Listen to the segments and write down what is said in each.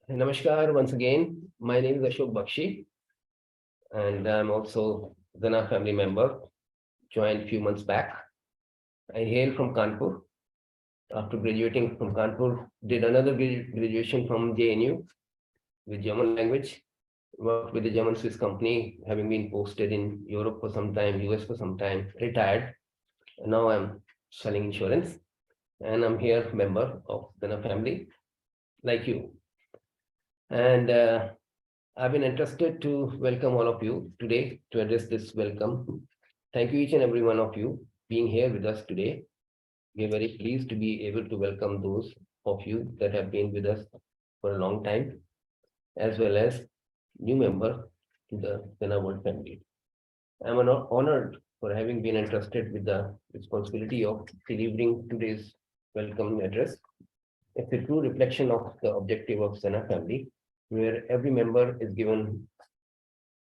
Namaskar once again. My name is Ashok Bakshi, and I'm also XENA family member, joined few months back. I hail from Kanpur. After graduating from Kanpur, did another graduation from JNU with German language. Worked with a German Swiss company, having been posted in Europe for some time, US for some time, retired. And now I'm selling insurance, and I'm here member of XENA family, like you. And I've been interested to welcome all of you today to address this welcome. Thank you, each and every one of you, being here with us today. We are very pleased to be able to welcome those of you that have been with us for a long time, as well as new member to the XENA World family. I'm honored for having been entrusted with the responsibility of delivering today's welcome address. It's a true reflection of the objective of XENA family, where every member is given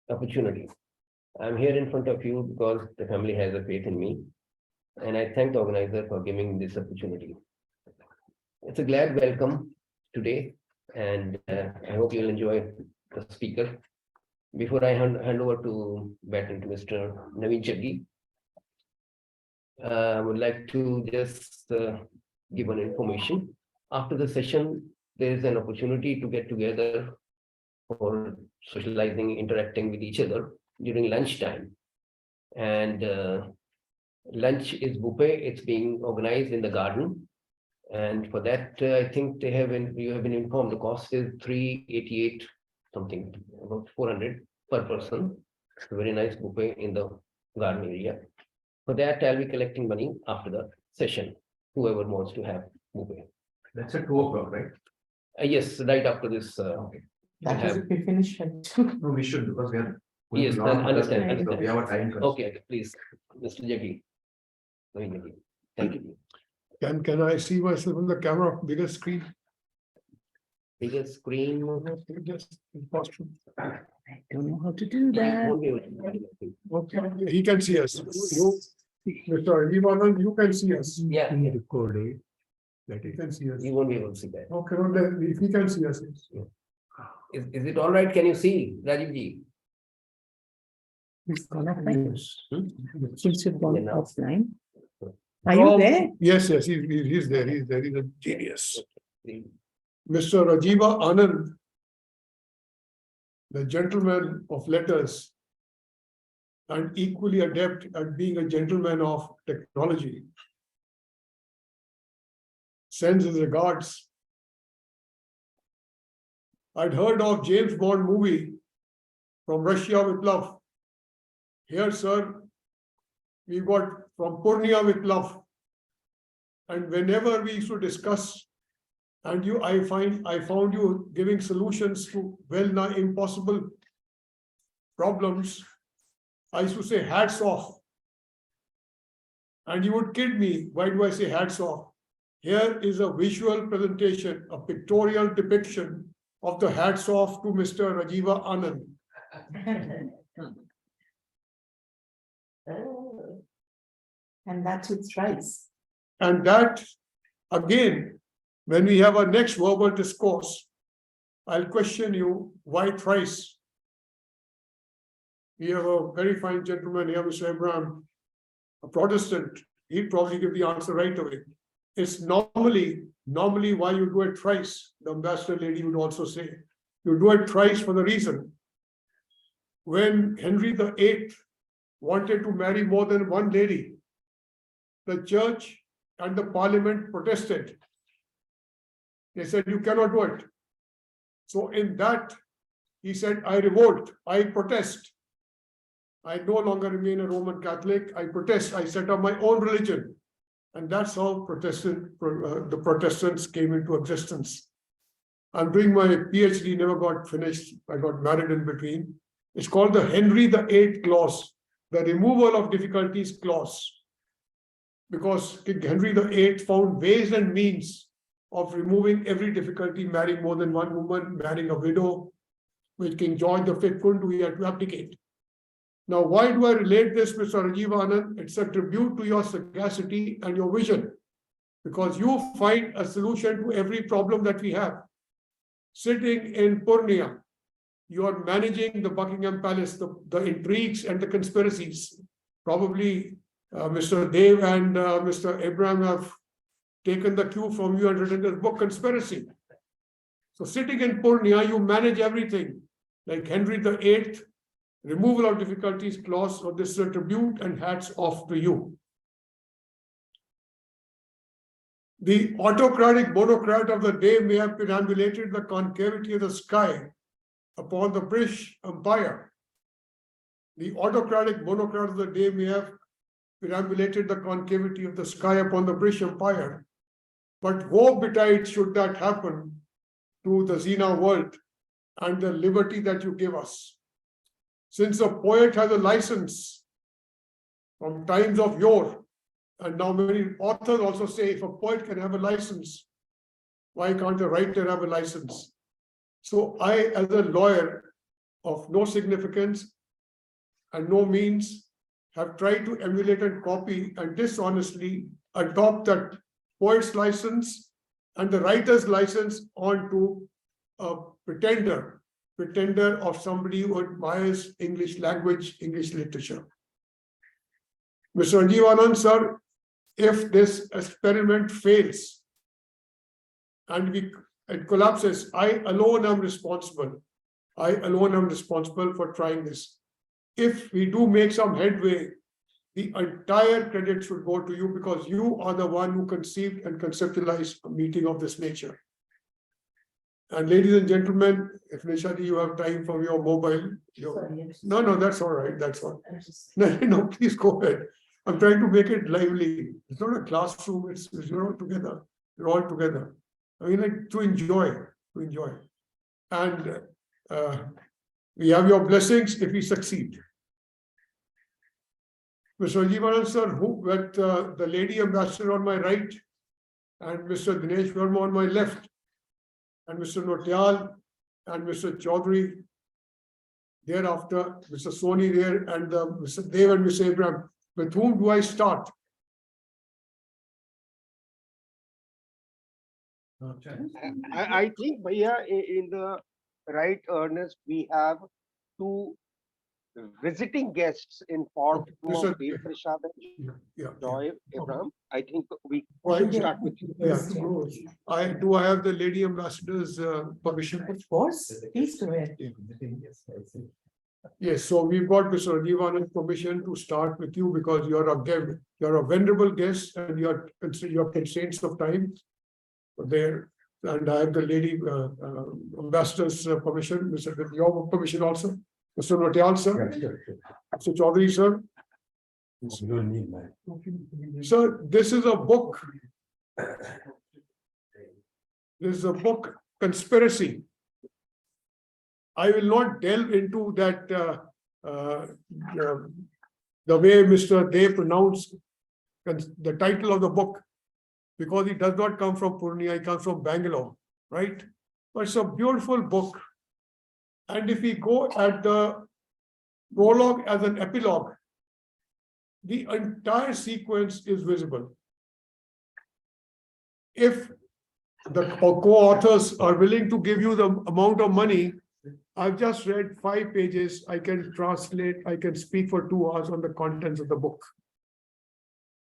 opportunity. I'm here in front of you because the family has a faith in me, and I thank the organizer for giving this opportunity. It's a glad welcome today, and I hope you'll enjoy the speaker. Before I hand over to baton to Mr. Naveen Chaggi, I would like to just give an information. After the session, there is an opportunity to get together for socializing, interacting with each other during lunchtime. And lunch is buffet. It's being organized in the garden. And for that, I think you have been informed the cost is 388 something, about 400 per person. It's a very nice buffet in the garden area. For that, I'll be collecting money after the session, whoever wants to have buffet. That's at 2 o'clock, right? Yes, right after this. Okay. That have- is if we finish at 2. No, we should because we are. Yes, understand. So we have a time. constraint. Okay, please, Mr. Jaggi. Thank you. Can I see myself on the camera, bigger screen? Bigger screen. Just impossible. I don't know how to do that. Won't be able to- Okay, he can see us. You, Mr. Vivanan, you can see us. Yeah, Recording. That he can see us. you won't be able to see that. Okay, no, then if he can see us. it's- Is it all right? Can you see, Rajiv ji? He's gone offline. Yes. Seems to have gone Yeah, now. offline. Are you there? Yes, he's there, he's a genius. Mr. Rajiva Anand, the gentleman of letters and equally adept at being a gentleman of technology, sends his regards. I'd heard of James Bond movie from Russia with love. Here, sir, we got from Purnia with love. And whenever we used to discuss, and I found you giving solutions to well-nigh impossible problems, I used to say hats off. And you would kid me, why do I say hats off? Here is a visual presentation, a pictorial depiction of the hats off to Mr. Rajiva Anand. And that's with rice. And that, again, when we have our next verbal discourse, I'll question you, why thrice? We have a very fine gentleman here, Mr. Abraham, a Protestant. He'd probably give the answer right away. It's normally why you do it thrice. The ambassador lady would also say, you do it thrice for the reason. When Henry VIII wanted to marry more than one lady, the church and the parliament protested. They said, you cannot do it. So in that, he said, I revolt, I protest. I no longer remain a Roman Catholic. I protest. I set up my own religion. And that's how the Protestants came into existence. I'm doing my PhD, never got finished. I got married in between. It's called the Henry VIII clause, the removal of difficulties clause. Because King Henry VIII found ways and means of removing every difficulty, marrying more than one woman, marrying a widow, which King George V couldn't do, he had to abdicate. Now, why do I relate this, Mr. Rajiva Anand? It's a tribute to your sagacity and your vision, because you find a solution to every problem that we have. sitting in Purnia, you are managing the Buckingham Palace, the intrigues and the conspiracies. Probably Mr. Dev and Mr. Abraham have taken the cue from you and written this book, Conspiracy. So sitting in Purnia, you manage everything, like Henry VIII, removal of difficulties clause, so this is a tribute and hats off to you. The autocratic monocrat of the day may have perambulated the concavity of the sky upon the British Empire. The autocratic monocrat of the day may have perambulated the concavity of the sky upon the British Empire. But woe betide should that happen to the XENA world and the liberty that you give us. Since a poet has a license from times of yore, and now many authors also say if a poet can have a license, why can't a writer have a license? So I, as a lawyer of no significance and no means, have tried to emulate and copy and dishonestly adopt that poet's license and the writer's license onto a pretender of somebody who admires English language, English literature. Mr. Anjivanand, sir, if this experiment fails and it collapses, I alone am responsible. I alone am responsible for trying this. If we do make some headway, the entire credit should go to you because you are the one who conceived and conceptualized a meeting of this nature. And ladies and gentlemen, if Nishadi, you have time for your mobile. No, that's all right. That's all. No, please go ahead. I'm trying to make it lively. It's not a classroom. It's you're all together. You're all together. I mean, like to enjoy. And we have your blessings if we succeed. Mr. Anjivanand, sir, with the lady ambassador on my right and Mr. Dinesh Verma on my left, and Mr. Notial and Mr. Chaudhary, thereafter Mr. Soni there, and Mr. Dev and Mr. Abraham. With whom do I start? I think, Bhaiya, in the right earnest, we have two visiting guests in form Mr. of Dev Prasad and Yeah. Joy Abraham. I think we Why- should start with you. Yeah. I have the lady ambassador's permission. Of course, please go ahead. Yes, so we've got Mr. Anjivanand's permission to start with you because you're a venerable guest and you're constraints of time there. And I have the lady ambassador's permission, with your permission also. Mr. Notial, sir. Mr. Chaudhary, sir. Sir, this is a book. This is a book, Conspiracy. I will not delve into that, the way Mr. Dev pronounced the title of the book, because it does not come from Purnia, it comes from Bangalore, right? But it's a beautiful book. And if we go at the prologue as an epilogue, the entire sequence is visible. If the co-authors are willing to give you the amount of money, I've just read 5 pages. I can translate, I can speak for 2 hours on the contents of the book.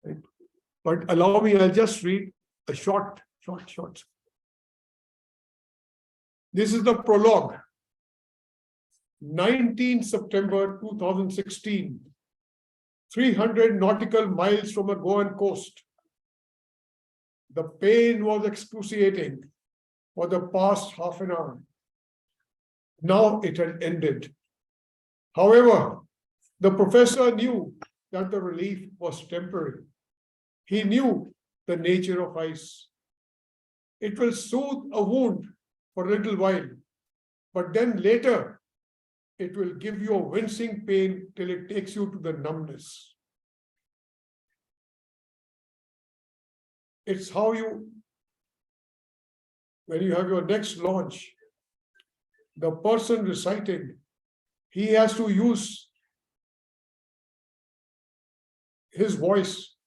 Right? But allow me, I'll just read a short. This is the prologue. 19 September 2016, 300 nautical miles from a Goan coast. The pain was excruciating for the past half an hour. Now it had ended. However, the professor knew that the relief was temporary. He knew the nature of ice. It will soothe a wound for a little while, but then later it will give you a wincing pain till it takes you to the numbness. It's how when you have your next launch, the person reciting, he has to use his voice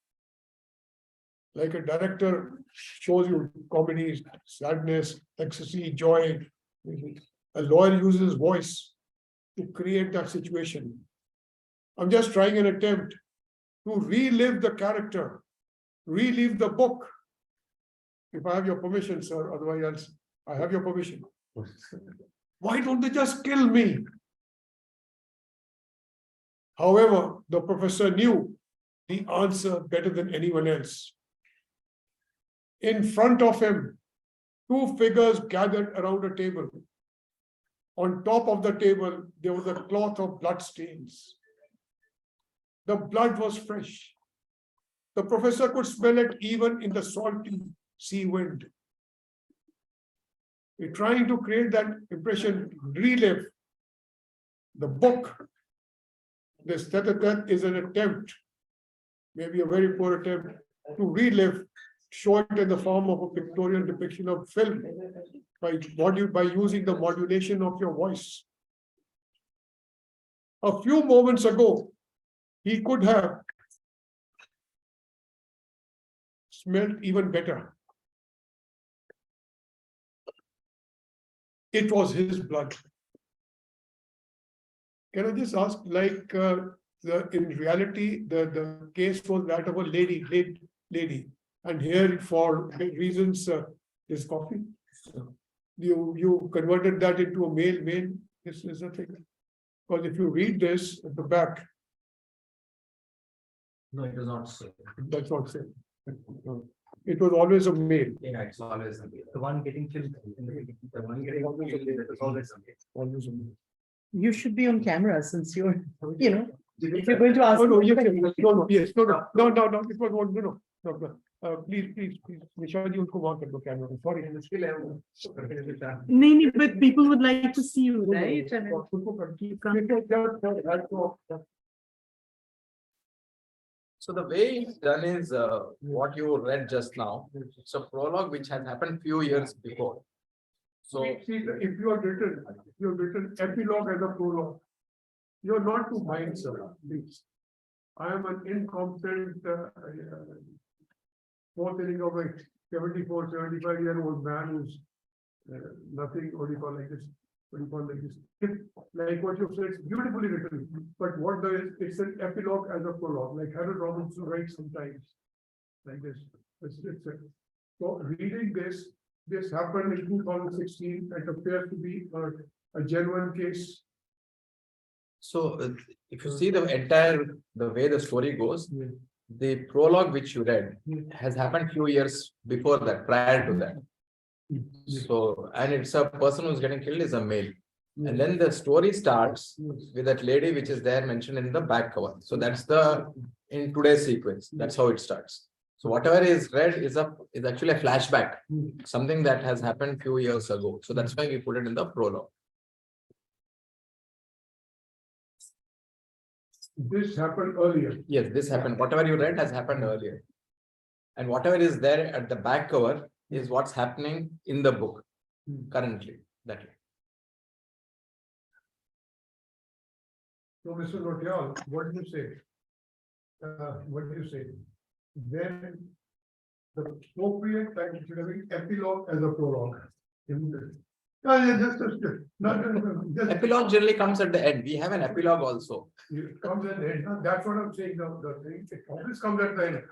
like a director shows you comedy, sadness, ecstasy, joy, A lawyer uses voice to create that situation. I'm just trying an attempt to relive the character, relive the book. If I have your permission, sir, otherwise I have your permission. Why don't they just kill me? However, the professor knew the answer better than anyone else. In front of him, two figures gathered around a table. On top of the table, there was a cloth of blood stains. The blood was fresh. The professor could smell it even in the salty sea wind. We're trying to create that impression, relive the book. This tete-a-tete is an attempt, maybe a very poor attempt, to relive, show it in the form of a pictorial depiction of film by using the modulation of your voice. A few moments ago, he could have smelled even better. It was his blood. Can I just ask, like, in reality, the case was that of a lady, and here for reasons, is coffee. You converted that into a male. This is the thing. Because if you read this at the back, No, it is not so. that's not said. It was always a male. Yeah, it's always the one getting killed in the beginning. The one getting killed, that is always a male. Always a male. You should be on camera since you're, if you're going to ask. Oh, no, yes, yes, no, it was one, no. Please, Nisha ji, unko वहाँ कर दो camera. Sorry. No, but people would like to see you, right? And you can't- So the way it's done is what you read just now. It's a prologue which has happened few years before. So See, if you have written epilogue as a prologue, you're not to mind, sir, please. I am an incompetent, fourth inning of a 74, 75-year-old man who's nothing, what do you call like this? Like what you said, it's beautifully written, but what there is, it's an epilogue as a prologue, like Harold Robinson writes sometimes, like this. So reading this happened in 2016, it appears to be a genuine case. So if you see the way the story goes, the prologue which you read has happened few years before that, prior to that. So, and it's a person who's getting killed is a male. And then the story starts with that lady which is there mentioned in the back cover. So that's in today's sequence, that's how it starts. So whatever is read is actually a flashback, something that has happened few years ago. So that's why we put it in the prologue. This happened earlier. Yes, this happened. Whatever you read has happened earlier. And whatever is there at the back cover is what's happening in the book currently. That way. So, Mr. Notial, what did you say? Then the appropriate time should have been epilogue as a prologue. Just Epilogue generally comes at the end. We have an epilogue also. it comes at the end. That's what I'm saying. The thing, it always comes at the end.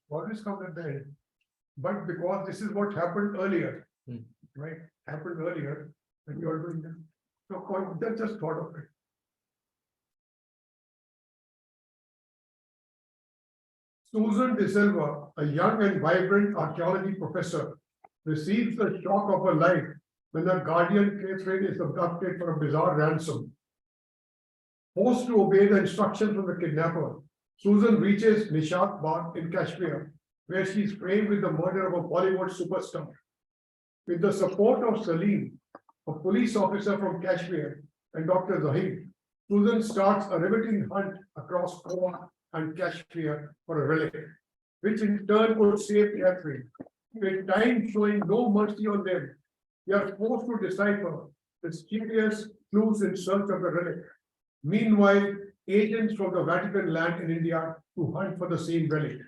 Always comes at the end. But because this is what happened earlier, right? Happened earlier, and you are doing that. So that's just thought of it. Susan De Silva, a young and vibrant archaeology professor, receives the shock of her life when her guardian Catherine is abducted for a bizarre ransom. Forced to obey the instructions from the kidnapper, Susan reaches Nishat Bagh in Kashmir, where she is framed with the murder of a Bollywood superstar. With the support of Salim, a police officer from Kashmir, and Dr. Zahid, Susan starts a riveting hunt across Goa and Kashmir for a relic, which in turn would save Catherine. With time showing no mercy on them, they are forced to decipher the mysterious clues in search of the relic. Meanwhile, agents from the Vatican land in India to hunt for the same relic.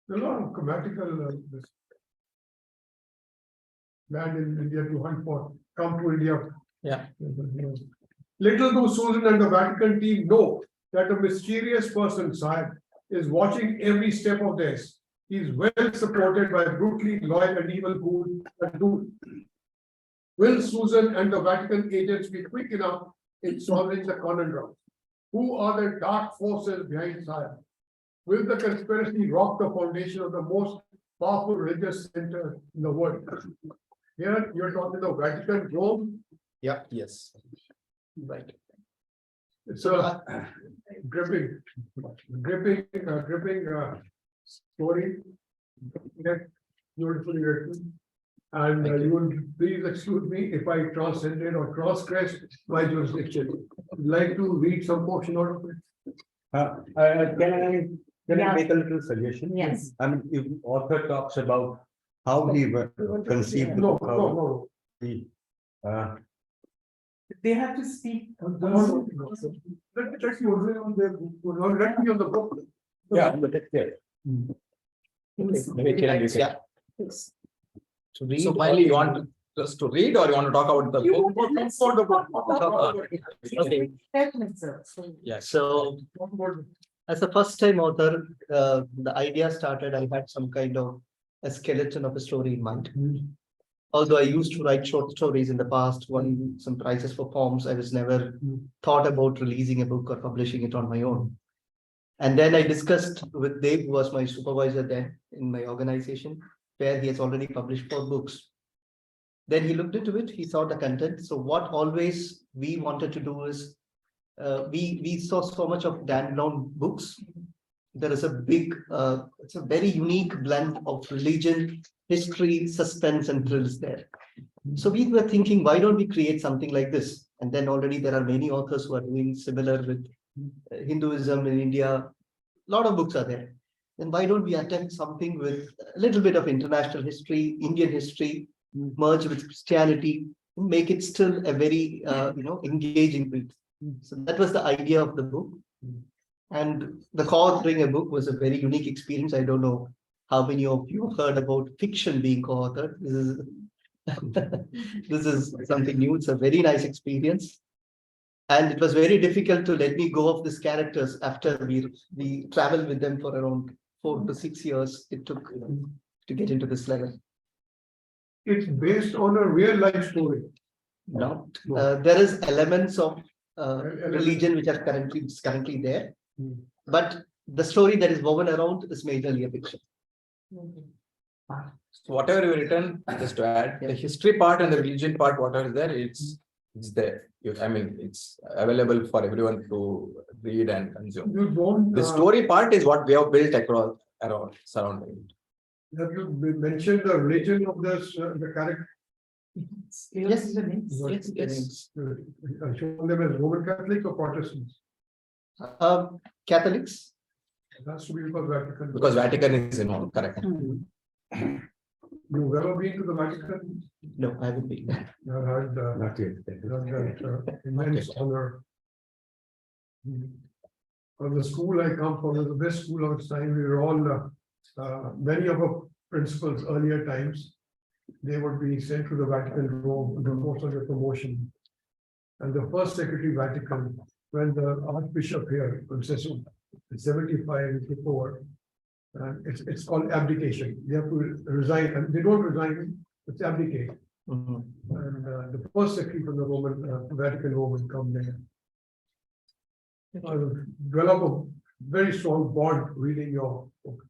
There are a lot of grammatical. land in India to hunt for, come to India. Yeah. Little do Susan and the Vatican team know that a mysterious person, sire, is watching every step of theirs. He is well supported by brutally loyal and evil good. Will Susan and the Vatican agents be quick enough in solving the conundrum? Who are the dark forces behind sire? Will the conspiracy rock the foundation of the most powerful religious center in the world? Here you're talking the Vatican, Rome. Yeah, yes. Right. It's a gripping story. Yes, beautifully written. And you will please excuse me if I transcended or cross-gressed my jurisdiction. I'd like to read some portion out of it. Can I Yeah. make a little suggestion? Yes. I mean, if author talks about how he conceived No, the no, no. the, They have to speak. Let me check you on the book. yeah, but it's there. Yeah. To So finally, you want just to read or you want to talk about the book? Yes. So as a first time author, the idea started, I had some kind of a skeleton of a story in mind. Although I used to write short stories in the past, won some prizes for poems, I was never thought about releasing a book or publishing it on my own. And then I discussed with Dave, who was my supervisor there in my organization, where he has already published 4 books. Then he looked into it, he saw the content. So what always we wanted to do is, we saw so much of Dan Brown books. There is a big, it's a very unique blend of religion, history, suspense, and thrills there. So we were thinking, why don't we create something like this? And then already there are many authors who are doing similar with Hinduism in India. A lot of books are there. Then why don't we attempt something with a little bit of international history, Indian history, merge with Christianity, make it still a very engaging read. So that was the idea of the book. And the co-authoring a book was a very unique experience. I don't know how many of you have heard about fiction being co-authored. This is something new. It's a very nice experience. And it was very difficult to let me go of these characters after we traveled with them for around 4 to 6 years. It took to get into this level. It's based on a real life story. No, there is elements of religion which are currently there, but the story that is woven around is majorly a fiction. So whatever you written, just to add, the history part and the religion part, whatever is there, it's there. I mean, it's available for everyone to read and consume. You don't. The story part is what we have built across around surrounding. Have you mentioned the religion of this, the character? Yes. Shown them as Roman Catholic or Protestants? Catholics. That's to be because Vatican. Because Vatican is involved, correct. You've ever been to the Vatican? No, I haven't been. I've had Not yet. immense honor. From the school I come from, the best school of its time, we were all, many of our principals earlier times, they would be sent to the Vatican Rome in the course of their promotion. And the first secretary Vatican, when the Archbishop here, Princess, 75 took over, it's called abdication. They have to resign, and they don't resign, it's abdicate. And the first secretary from the Roman Vatican Roman come there. Develop a very strong bond reading your book.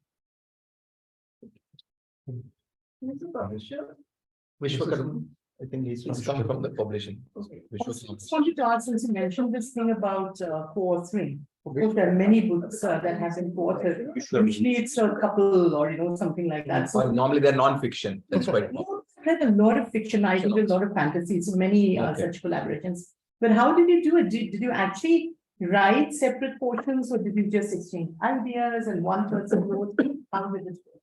Vishwakarma, I think It's come from the publishing. I just wanted to ask, since you mentioned this thing about co-authoring. Of course, there are many books that have been co-authored. Usually it's a couple or something like that. So Normally they're non-fiction. That's quite. I've read a lot of fiction, I think a lot of fantasy, so many such collaborations. But how did you do it? Did you actually write separate portions, or did you just exchange ideas and one person wrote? How did it work?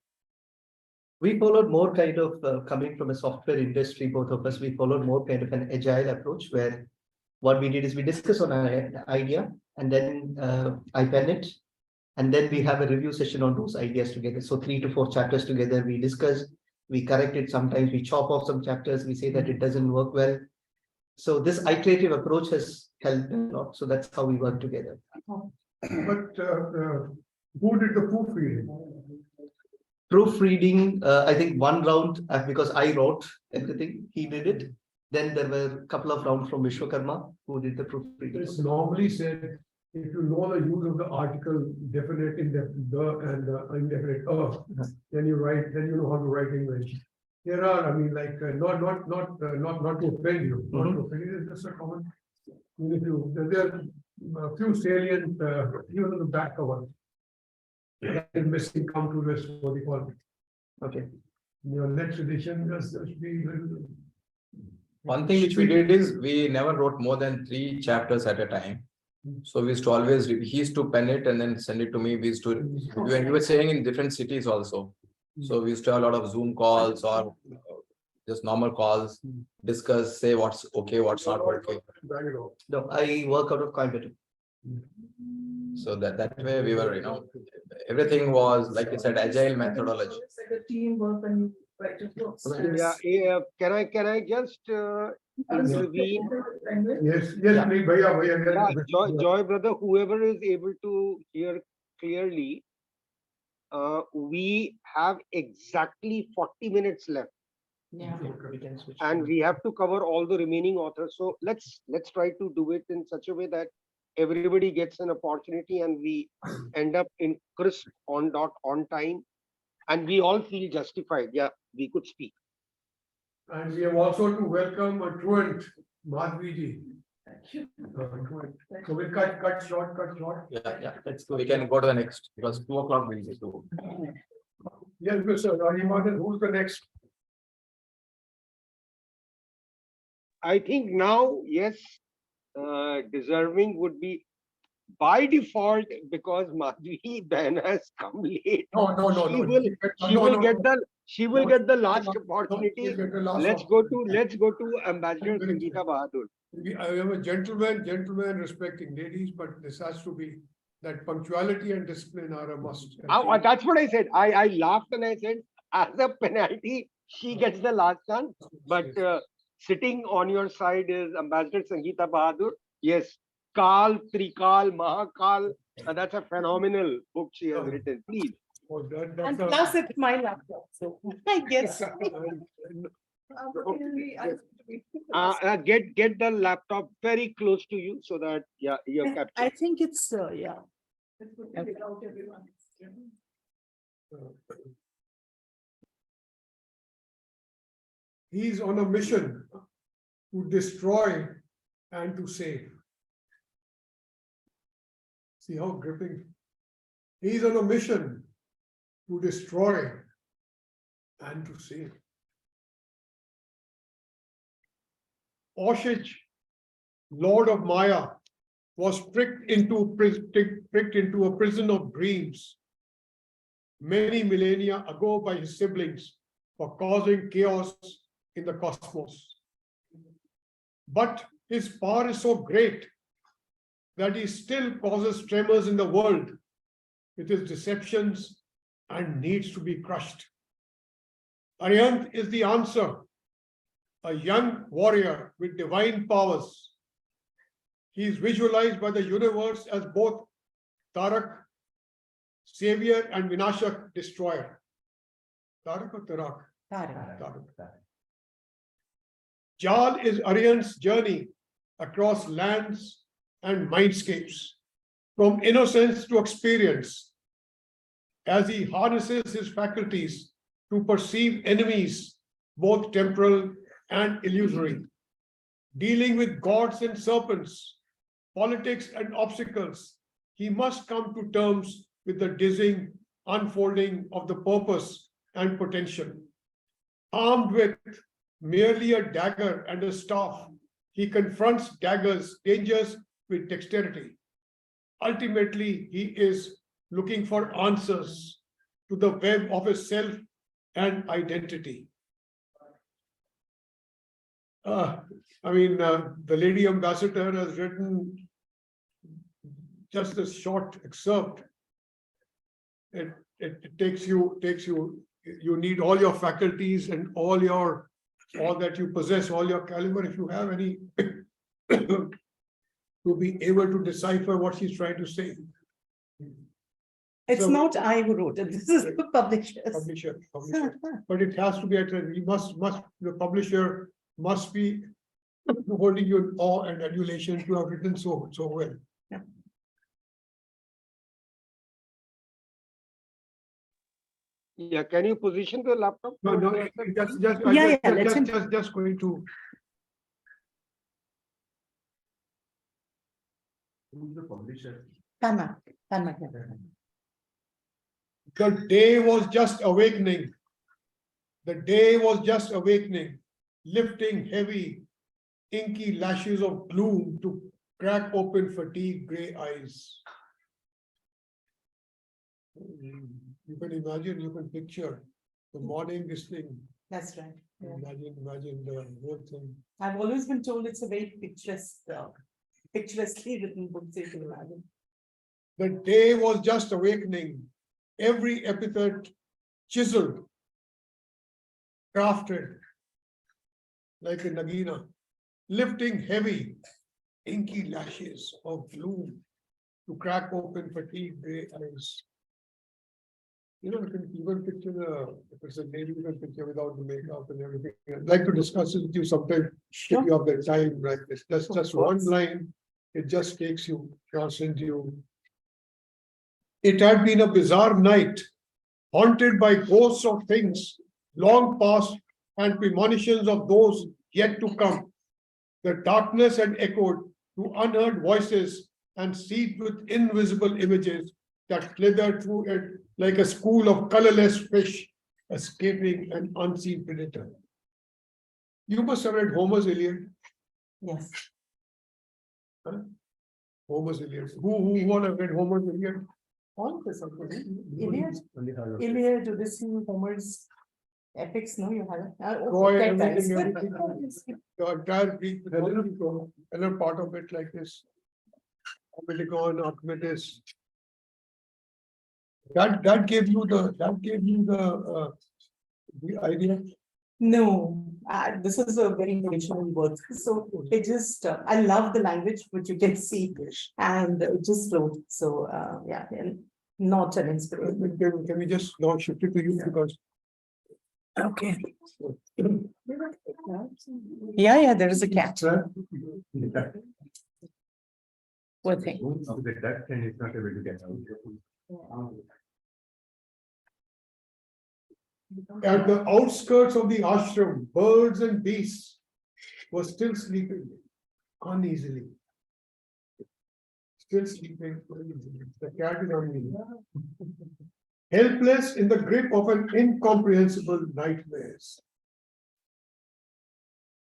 We followed more kind of coming from a software industry, both of us, we followed more kind of an agile approach where what we did is we discuss on an idea and then I pen it. And then we have a review session on those ideas together. So 3 to 4 chapters together, we discuss, we correct it, sometimes we chop off some chapters, we say that it doesn't work well. So this iterative approach has helped a lot. So that's how we work together. But who did the proofreading? Proofreading, I think one round, because I wrote everything, he did it. Then there were a couple of rounds from Vishwakarma who did the proofreading. It's normally said, if you know the use of the article, definite, indefinite, the and the indefinite then you write, then you know how to write English. There are, I mean, like, not to offend you, not to offend you, it's just a common. If you, there are a few salient, even on the back cover. That is missing, come to this, what do you call it? Okay. Your next edition, just be little. One thing which we did is we never wrote more than 3 chapters at a time. So we used to always, he used to pen it and then send it to me. We used to, when we were staying in different cities also. So we used to have a lot of Zoom calls or just normal calls, discuss, say what's okay, what's not okay. No, I work out of Coimbatore. So that way we were, everything was, like you said, agile methodology. It's like a teamwork and you write your books. Yeah, can I just intervene? Yes, please, bhaiya. Joy brother, whoever is able to hear clearly, we have exactly 40 minutes left. Yeah. And we have to cover all the remaining authors. So let's try to do it in such a way that everybody gets an opportunity and we end up in crisp, on dot, on time, and we all feel justified. Yeah, we could speak. And we have also to welcome a truant, Madhviji. So we'll cut short. Yeah, let's go. We can go to the next because 2 o'clock we'll get to. Yes, Mr. Ranimadan, who's the next? I think now, yes, deserving would be by default, because Madhvi Ben has come late. No. She will get the last opportunity. Let's go to Ambassador Very Sangeeta Bahadur. I am a gentleman respecting ladies, but this has to be that punctuality and discipline are a must. That's what I said. I laughed and I said, as a penalty, she gets the last chance. But sitting on your side is Ambassador Sangeeta Bahadur. Yes, Kal, Trikal, Mahakal. That's a phenomenal book she has written. Please. And plus it's my laptop, so I guess. Get the laptop very close to you so that you're captured. I think it's, yeah. He's on a mission to destroy and to save. See how gripping? He's on a mission to destroy and to save. Oshich, Lord of Maya, was pricked into a prison of dreams many millennia ago by his siblings for causing chaos in the cosmos. But his power is so great that he still causes tremors in the world with his deceptions and needs to be crushed. Aryant is the answer, a young warrior with divine powers. He is visualized by the universe as both Tarak, savior, and Vinashak, destroyer. Tarak or Tarak? Tarak. Jal is Aryant's journey across lands and mindscapes, from innocence to experience, as he harnesses his faculties to perceive enemies, both temporal and illusory, dealing with gods and serpents, politics and obstacles. He must come to terms with the dizzying unfolding of the purpose and potential. Armed with merely a dagger and a staff, he confronts dangers with dexterity. Ultimately, he is looking for answers to the web of his self and identity. The lady ambassador has written just a short excerpt. It takes you you need all your faculties and all that you possess, all your caliber, if you have any to be able to decipher what she's trying to say. It's So- not I who wrote it, this is the publishers. Publisher, but it has to be the publisher must be holding you in awe and adulation to have written so well. Yeah, can you position the laptop? No, just going to. Who's the publisher? Panma. The day was just awakening. The day was just awakening, lifting heavy, inky lashes of gloom to crack open fatigued gray eyes. You can imagine, you can picture the morning this thing. That's right. Yeah. Imagine the whole thing. I've always been told it's a very picturesquely written book, so you can imagine. The day was just awakening, every epithet chiseled, crafted like a nagina, lifting heavy, inky lashes of gloom to crack open fatigued gray eyes. You know, you can even picture if it's a lady, you can picture without the makeup and everything. I'd like to discuss it with you sometime, if you have the time, like this. That's just one line, it just takes you, transcends you. It had been a bizarre night, haunted by ghosts of things long past and premonitions of those yet to come. The darkness had echoed to unheard voices and seethed with invisible images that slithered through it like a school of colorless fish escaping an unseen predator. You must have read Homer's Iliad. Yes. Huh? Homer's Iliad. Who would have read Homer's Iliad? All this, Iliad, Odyssey, Homer's epics, no, you haven't. Troy, Okay, guys. everything. The entire Greek mythology, another part of it like this. Melicon, Archimedes. That gave you the idea. No, this is a very original work. So it just, I love the language, which you can see, and it just flowed. So, yeah, and not an inspiration. Can we just now shift it to you because. Okay. Yeah, there is a cat. Poor thing. The duck and it's not able to get out. At the outskirts of the ashram, birds and beasts were still sleeping uneasily. Still sleeping uneasily. The cat is uneasy. Helpless in the grip of an incomprehensible nightmare.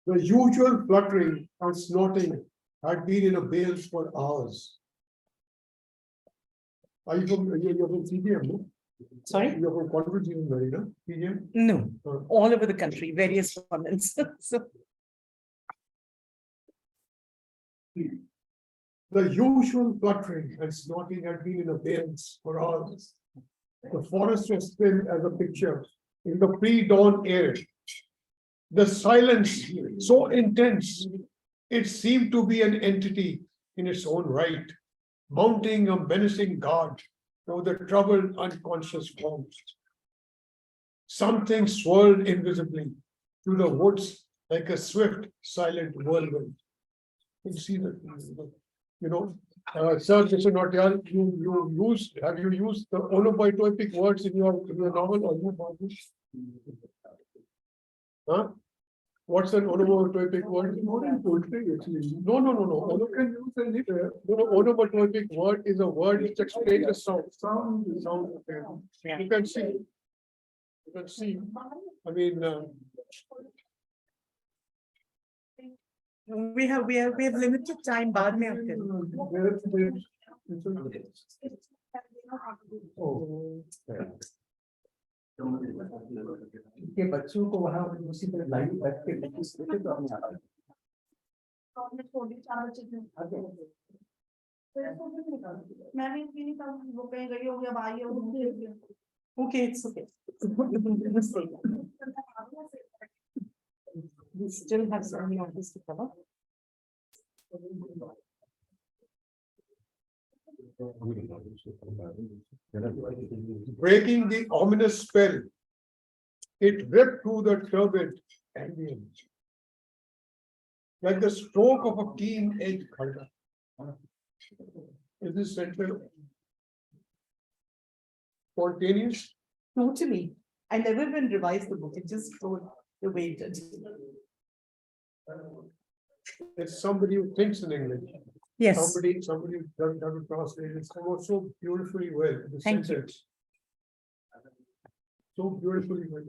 The usual fluttering and snorting had been in abeyance for hours. Are you from CDM? No? Sorry? You're from Conference in Marina, CDM? No, all over the country, various comments. So, the usual fluttering and snorting had been in abeyance for hours. The forest was still as a picture in the pre-dawn air. The silence so intense, it seemed to be an entity in its own right, mounting a menacing guard over the troubled unconscious forms. Something swirled invisibly through the woods like a swift, silent whirlwind. You see that, sir, Mr. Nautiyal, have you used the onomatopoeic words in your novel or your novel? Huh? What's an onomatopoeic word? More in poetry, actually. No. Onomatopoeic word is a word which explains the sound. Yeah. You can see. I mean, we have limited time. बाद में आते हैं. के बच्चों को वहाँ उसी पर लाइव बैठ के तो हम यहाँ मैं भी नहीं वो कहीं गई होगी अब आई है Okay, it's okay. We still have so many others to cover. Breaking the ominous spell, it ripped through the turbid ambient. Like the stroke of a keen-edged khalda. Is this sentence spontaneous? Totally. I never even revised the book. It just flowed the way it did. It's somebody who thinks in English. Yes, Somebody who doesn't have to translate. It's come out so beautifully well. The Thank you. sentence. So beautifully well.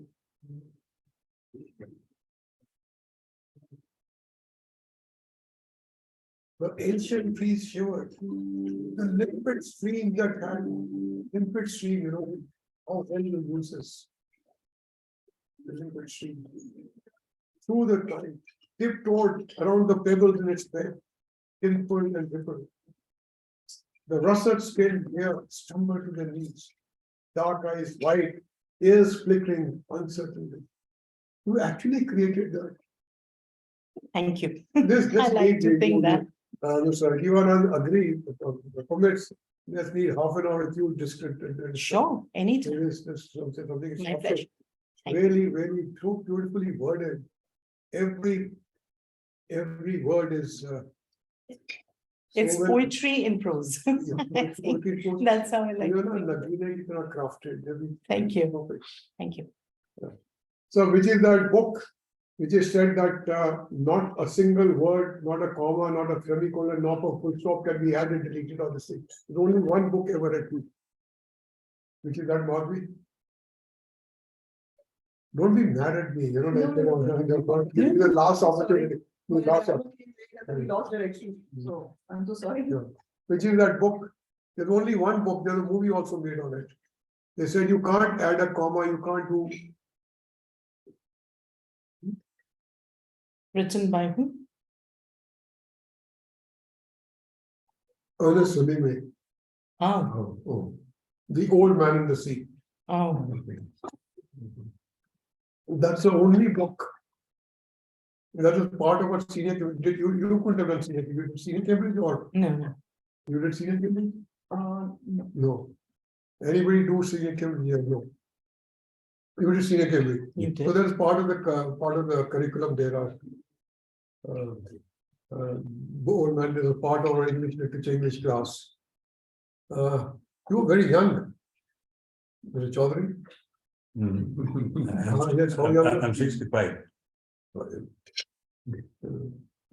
The ancient trees shivered. The limpid stream that had, limpid stream, how well you use this. The limpid stream. Through the time, tiptoed around the pebbles in its bed, dimpled and rippled. The russet-skinned deer stumbled to their knees, dark eyes wide, ears flickering uncertainly. You actually created that. thank you. This I like to think that. No, sorry, you are agree, the comments, let's need half an hour with you, distant. Sure, anytime. There is this something, My pleasure. Thank you. really, so beautifully worded. Every word is. It's so well- poetry in prose. Yeah, I it's think poetry, poetry. That's how I like You to know, think. Nagina, you cannot craft it. Thank you. Thank you. So which is that book, which is said that not a single word, not a comma, not a semicolon, not a full stop can be added, deleted or the same. There's only one book ever written. Which is that Madhvi. Don't be mad at me, give me the last opportunity. The last opportunity. We lost direction, so I'm so sorry. Yeah. Which is that book? There's only one book, there's a movie also made on it. They said you can't add a comma, you can't do. Written by who? Ernest Hemingway. Oh, Oh. The Old Man in the Sea. oh, That's the only book. That was part of what senior, you couldn't have done senior, you did senior Cambridge or no, you did senior Cambridge? no. No. Anybody do senior Cambridge? Yeah, no. You did senior Cambridge. You So did. that's part of the curriculum there are. Old man is a part of our English literature, English class. You were very young. Mr. Chaudhary. Yes, how young? I'm 65. So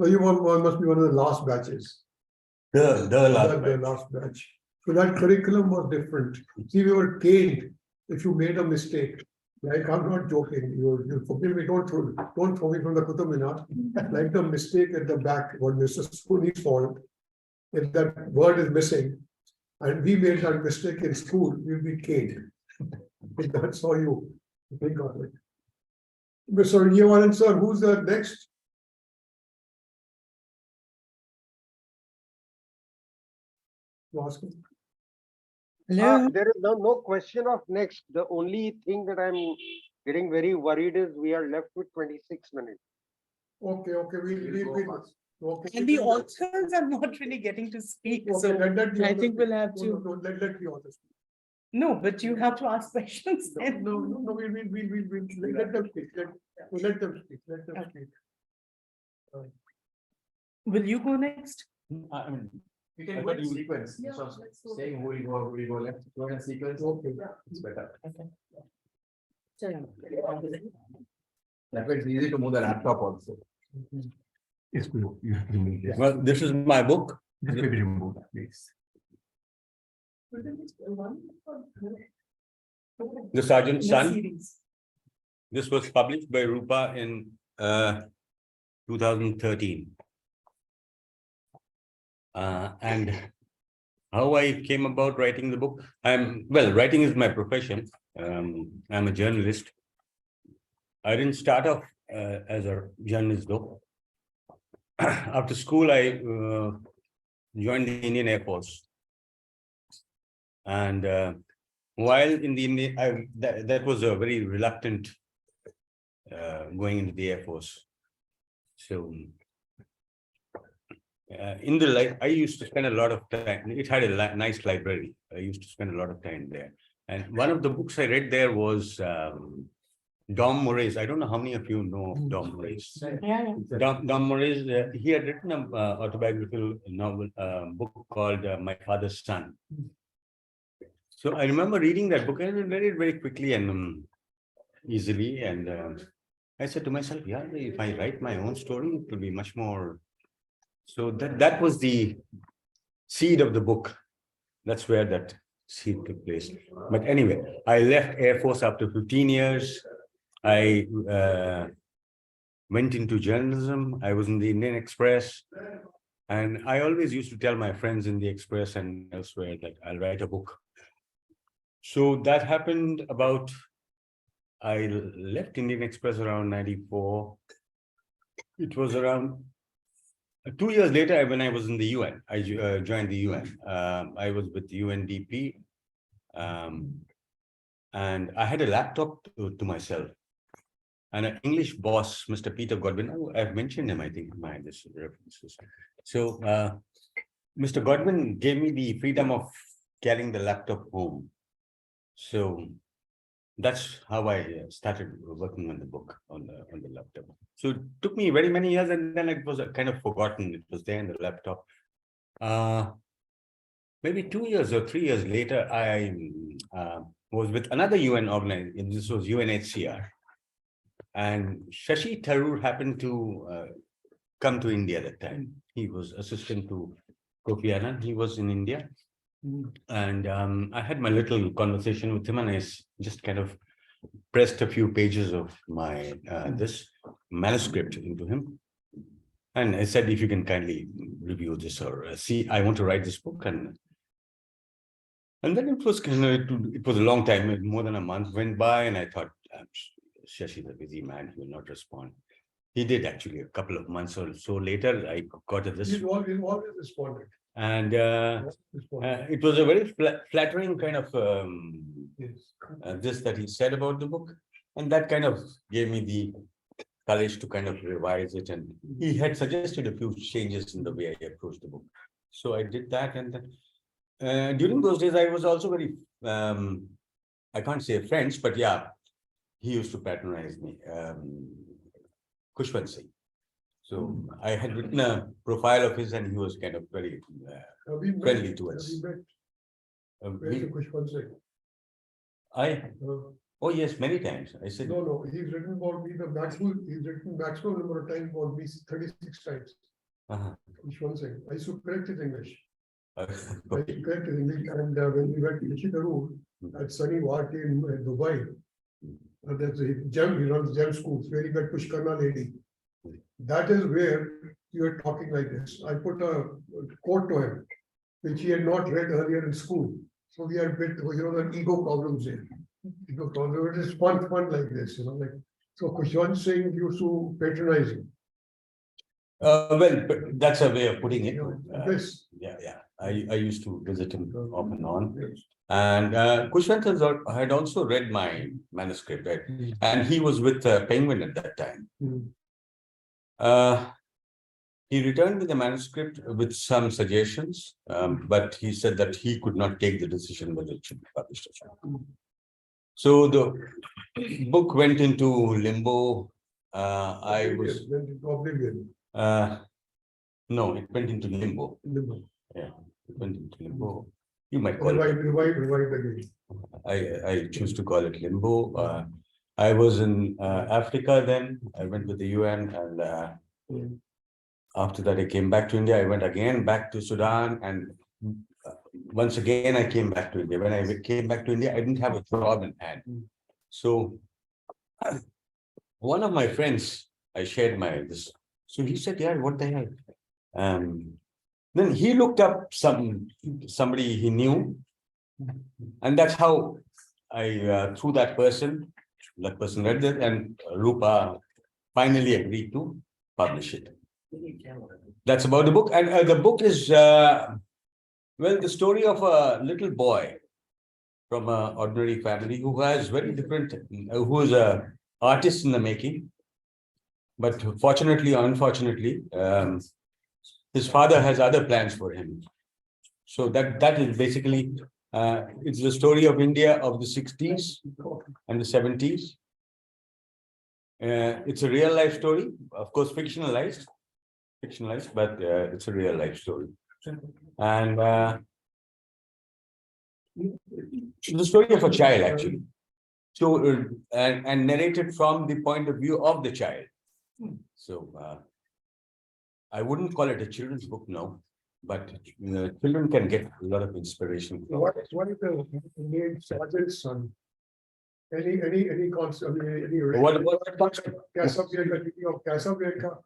you must be one of the last batches. The last. The last batch. So that curriculum was different. See, we were caned if you made a mistake. Like, I'm not joking. You forgive me. Don't throw me from the Qutub Minar. Like the mistake at the back, what Mr. Spoonie's fault. If that word is missing, and we made that mistake in school, we'll be caned. That's how you think of it. Mr. Yevanan, sir, who's the next? Ask him. There is no question of next. The only thing that I'm getting very worried is we are left with 26 minutes. Okay, okay. And the authors are not really getting to speak, so I think we'll have to. Let the authors speak. No, but you have to ask questions then. No, we'll let them speak. Let them speak. Will you go next? I mean, you can I go thought in you- sequence, Yeah, instead of let's go. saying who will go left, go in sequence, Okay. it's better. Okay. That way it's easy to move the laptop also. Yes, you have to remove this. Well, this is my book. This may be removed, please. The Sergeant's In a Son. series. This was published by Rupa in 2013. And how I came about writing the book, writing is my profession. I'm a journalist. I didn't start off as a journalist though. After school, I joined the Indian Air Force. And while in the that was a very reluctant going into the Air Force. So in the life, I used to spend a lot of time. It had a nice library. I used to spend a lot of time there. And one of the books I read there was Dom Moraes. I don't know how many of you know Dom Moraes. Dom Moraes, he had written an autobiographical novel, book called My Father's Son. So I remember reading that book and I read it very quickly and easily. And I said to myself, yeah, if I write my own story, it will be much more. So that was the seed of the book. That's where that seed took place. But anyway, I left Air Force after 15 years. I went into journalism. I was in the Indian Express. And I always used to tell my friends in the Express and elsewhere that I'll write a book. So that happened about, I left Indian Express around 94. It was around 2 years later, when I was in the UN, I joined the UN. I was with UNDP. And I had a laptop to myself. And an English boss, Mr. Peter Godwin, I've mentioned him, I think, in my this references. So Mr. Godwin gave me the freedom of carrying the laptop home. So that's how I started working on the book on the laptop. So it took me very many years, and then it was kind of forgotten. It was there in the laptop. Maybe 2 years or 3 years later, I was with another UN organization. This was UNHCR. And Shashi Tharoor happened to come to India at that time. He was assistant to Kofi Annan. He was in India. And I had my little conversation with him, and I just kind of pressed a few pages of my this manuscript into him. And I said, if you can kindly review this or see, I want to write this book. And then it was kind of, it was a long time, more than a month went by, and I thought, Shashi is a busy man, he will not respond. He did actually a couple of months or so later. I got this. He's always responded. And it was a very flattering kind of this that he said about the book. And that kind of gave me the courage to kind of revise it. And he had suggested a few changes in the way I approached the book. So I did that. And then, during those days, I was also very, I can't say friends, but yeah, he used to patronize me, Kushwant Singh. So I had written a profile of his, and he was kind of very friendly to us. Oh yes, many times. I said no, he's written about me the maximum. He's written maximum number of times about me 36 times. Kushwant Singh. I used to correct his English. okay. Correct his English, and when we went to Shashi Tharoor at Sunny Wart in Dubai, that's a gem. He runs gem schools. Where he met Pushkarna lady. That is where you are talking like this. I put a quote to him, which he had not read earlier in school. So we are a bit, the ego problems there. Ego problem. It is fun like this, like. So Kushwant Singh used to patronize him. Well, that's a way of putting it. Yes. Yeah. I used to visit him off and on. And Kushwant had also read my manuscript, right? And he was with Penguin at that time. He returned with the manuscript with some suggestions, but he said that he could not take the decision whether it should be published. So the book went into limbo. I was no, it went into limbo. Yeah, it went into limbo. You might call it. Revive again. I choose to call it limbo. I was in Africa then. I went with the UN, and after that I came back to India. I went again back to Sudan, and once again I came back to India. When I came back to India, I didn't have a job in hand. So one of my friends, I shared this. So he said, "Yeah, what the hell?" Then he looked up somebody he knew, and that's how I through that person read it, and Rupa finally agreed to publish it. That's about the book. And the book is well, the story of a little boy from an ordinary family who has very different, who is a artist in the making. But fortunately or unfortunately, his father has other plans for him. So that is basically, it's the story of India of the 60s and the 70s. It's a real life story, of course, fictionalized, but it's a real life story. And the story of a child, actually. So, and narrated from the point of view of the child. So, I wouldn't call it a children's book, no, but children can get a lot of inspiration. What is the name Sergeant's son? Any concept, any. What concept? Casablanca, thinking of Casablanca.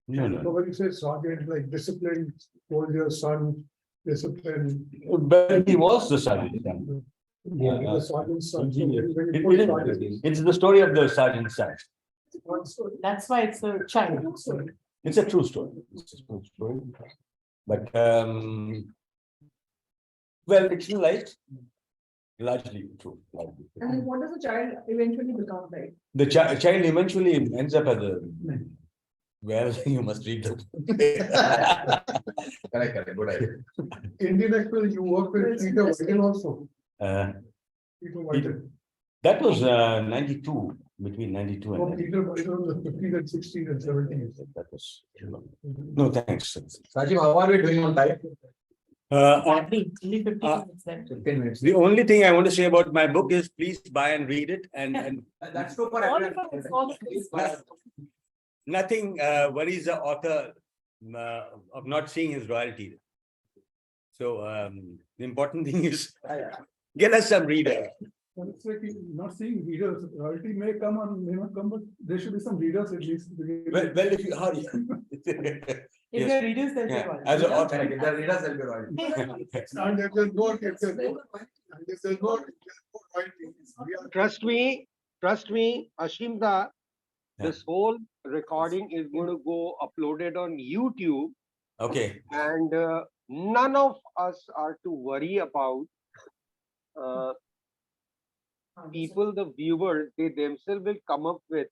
No. Nobody says sergeant, like disciplined soldier, son, disciplined. But he was the sergeant. Yeah, the sergeant's son. So when you put sergeant- It's the story of the sergeant's son. one story. That's why it's a child. It's a true story. It's a true story. But well, fictionalized, largely true. And then what does the child eventually become like? The child eventually ends up as a. Well, you must read the book. Correct, good idea. Indian actor, you work with Peter Whiten also. Uh, Peter Whiten. That was 92, between 92 No, and. Peter Whiten was the 15 and 16 and 17. That was. No, thanks. Rajiv, how are we doing on time? Only 15 minutes left. 15 minutes. The only thing I want to say about my book is please buy and read it and That's true for All of everyone. us, all of us. nothing worries the author of not seeing his royalty. So the important thing is get us some reader. Well, it's like not seeing readers, royalty may come or may not come, but there should be some readers at least. Well, if you hurry. If they're readers, then Yeah, they're as an all. author. If the readers will be right. And if there's no, if there's no, and if there's no writing, we are. Trust me, Ashimda, Yeah. this whole recording is going to go uploaded on YouTube, Okay, and none of us are to worry about people, the viewers, they themselves will come up with,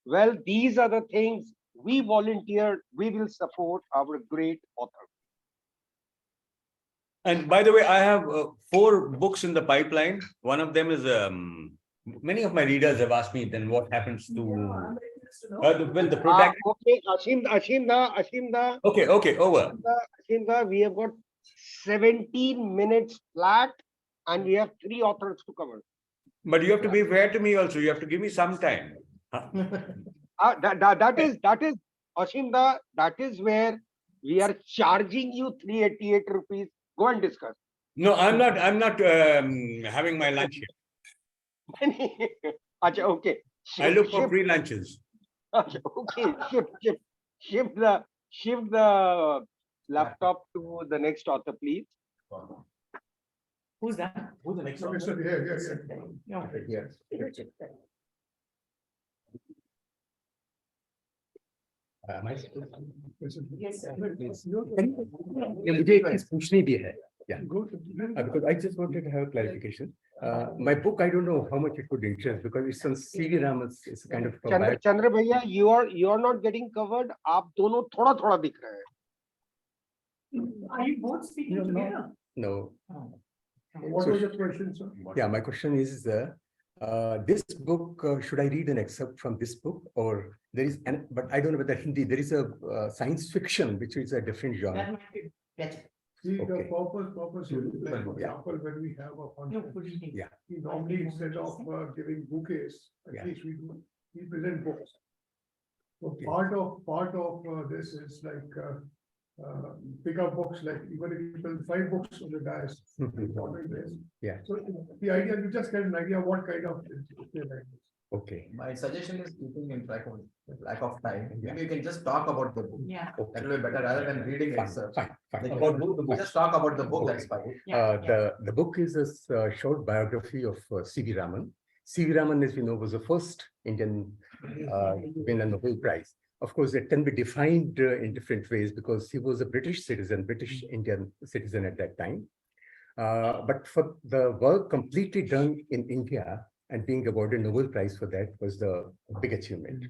well, these are the things we volunteer, we will support our great author. and by the way, I have 4 books in the pipeline. One of them is many of my readers have asked me then what happens to the product. Okay, Ashimda, Okay, over. we have got 17 minutes flat, and we have 3 authors to cover. But you have to be fair to me also. You have to give me some time. That is Ashimda, that is where we are charging you 388 rupees. Go and discuss. No, I'm not having my lunch here. Acha, okay. I look for free lunches. Acha, okay, shift the laptop to the next author, please. Who's that? Who's the next Okay, one? so here. Yeah. Yes. Yes, sir. मुझे एक चीज पूछनी भी है because I just wanted to have a clarification. My book, I don't know how much it could interest because it's on C.V. Raman's. It's kind of Chandra Bhaiya, you are not getting covered. आप दोनों थोड़ा दिख रहे हैं. Are you both speaking together? no. What was your question, sir? Yeah, my question is, this book, should I read an excerpt from this book, or there is an, but I don't know whether Hindi, there is a science fiction, which is a different genre. That might be better. See, the Okay. purpose, is like, for Yeah. example, when we have a No, function, good evening. Yeah. we normally instead of giving bouquets, Yeah. at least we present books. So Okay. part of this is like pick up books, like even if you tell 5 books on the dice. important is. Yeah. So the idea, you just get an idea what kind of. Okay. My suggestion is keeping in track of lack of time. Maybe you can just talk about the book. Yeah. That will be better rather than reading Fine, excerpts. fine. About the book. Just talk about the book, that's fine. The book is a short biography of C.V. Raman. C.V. Raman, as we know, was the first Indian win a Nobel Prize. Of course, it can be defined in different ways because he was a British citizen, British Indian citizen at that time. But for the work completely done in India and being awarded Nobel Prize for that was the big achievement.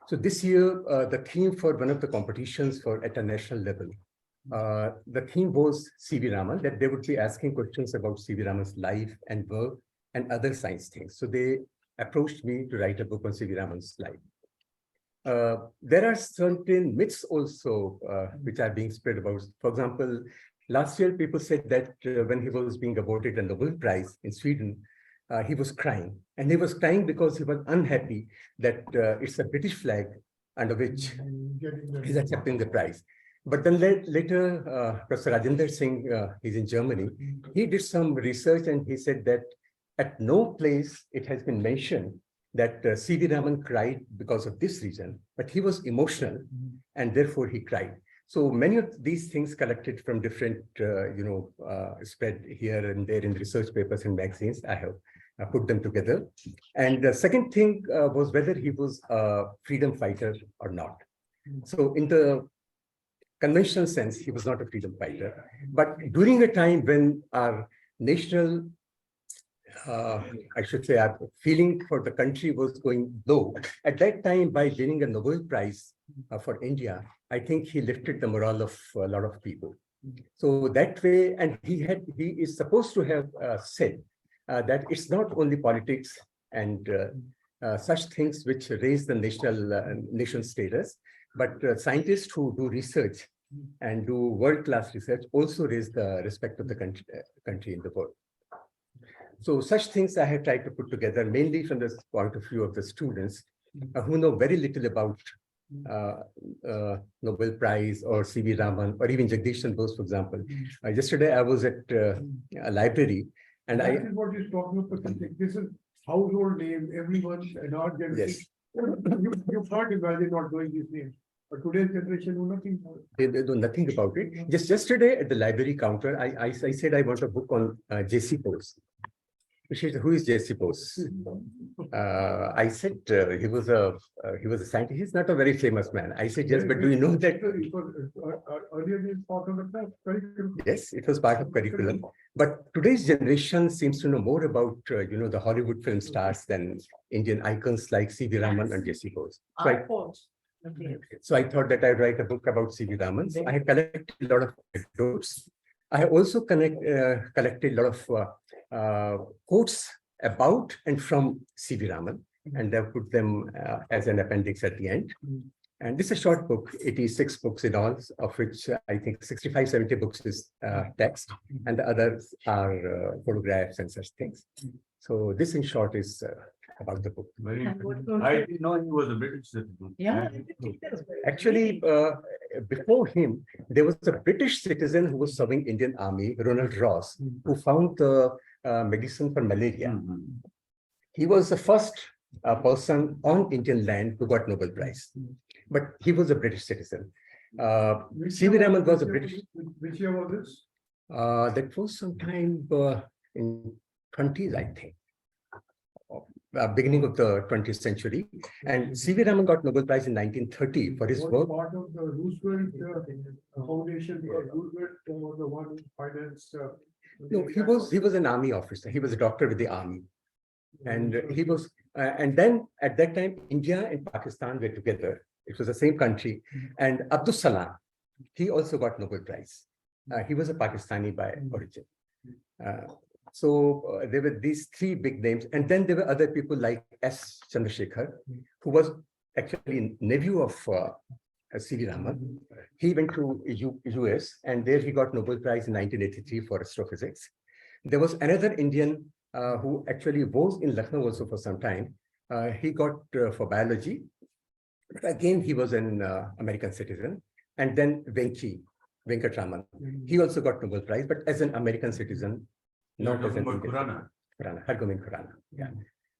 So this year, the theme for one of the competitions for at a national level, the theme was C.V. Raman, that they would be asking questions about C.V. Raman's life and work and other science things. So they approached me to write a book on C.V. Raman's life. There are certain myths also which are being spread about. For example, last year people said that when he was being awarded a Nobel Prize in Sweden, he was crying. And he was crying because he was unhappy that it's a British flag under which he's accepting the prize. But then later, Professor Rajendra Singh, he's in Germany, he did some research and he said that at no place it has been mentioned that C.V. Raman cried because of this reason, but he was emotional and therefore he cried. So many of these things collected from different, spread here and there in research papers and magazines, I have put them together. And the second thing was whether he was a freedom fighter or not. So in the conventional sense, he was not a freedom fighter. But during a time when our national, I should say, our feeling for the country was going low, at that time, by winning a Nobel Prize for India, I think he lifted the morale of a lot of people. So that way, and he is supposed to have said that it's not only politics and such things which raise the nation status, but scientists who do research and do world-class research also raise the respect of the country in the world. So such things I have tried to put together, mainly from the point of view of the students who know very little about Nobel Prize or C.V. Raman or even Jagdish Chandra Bose, for example. Yesterday I was at a library and That is what he's talking about. This is household name, everyone, and our generation. You can't imagine not knowing these names. But today's generation know nothing about it. They know nothing about it. Just yesterday at the library counter, I said I want a book on J.C. Bose. She said, who is J.C. Bose? I said he was a scientist. He's not a very famous man. I said yes, but do you know that? Earlier it was part of the curriculum. Yes, it was part of curriculum. But today's generation seems to know more about the Hollywood film stars than Indian icons like C.V. Raman and J.C. Bose. So I thought that I'd write a book about C.V. Raman. So I have collected a lot of anecdotes. I have also collected a lot of quotes about and from C.V. Raman, and I've put them as an appendix at the end. And this is a short book, 86 books in all, of which I think 65, 70 books is text, and the others are photographs and such things. So this in short is about the book. I didn't know he was a British citizen. Yeah. Actually, before him, there was a British citizen who was serving Indian Army, Ronald Ross, who found the medicine for malaria. He was the first person on Indian land who got Nobel Prize, but he was a British citizen. C.V. Raman was a British. Which year was this? That was sometime in 20s, I think. Beginning of the 20th century, and C.V. Raman got Nobel Prize in 1930 for his work. Part of the Roosevelt Foundation, Roosevelt was the one who financed. No, he was an army officer. He was a doctor with the army, and he was. And then at that time, India and Pakistan were together. It was the same country, and Abdus Salam, he also got Nobel Prize. He was a Pakistani by origin. So there were these three big names, and then there were other people like S. Chandrasekhar, who was actually nephew of C.V. Raman. He went to US, and there he got Nobel Prize in 1983 for astrophysics. There was another Indian who actually was in Lucknow also for some time. He got for biology, but again he was an American citizen. And then Venkatraman, he also got Nobel Prize, but as an American citizen. Not as an Indian. Hargobind Khurana. Yeah.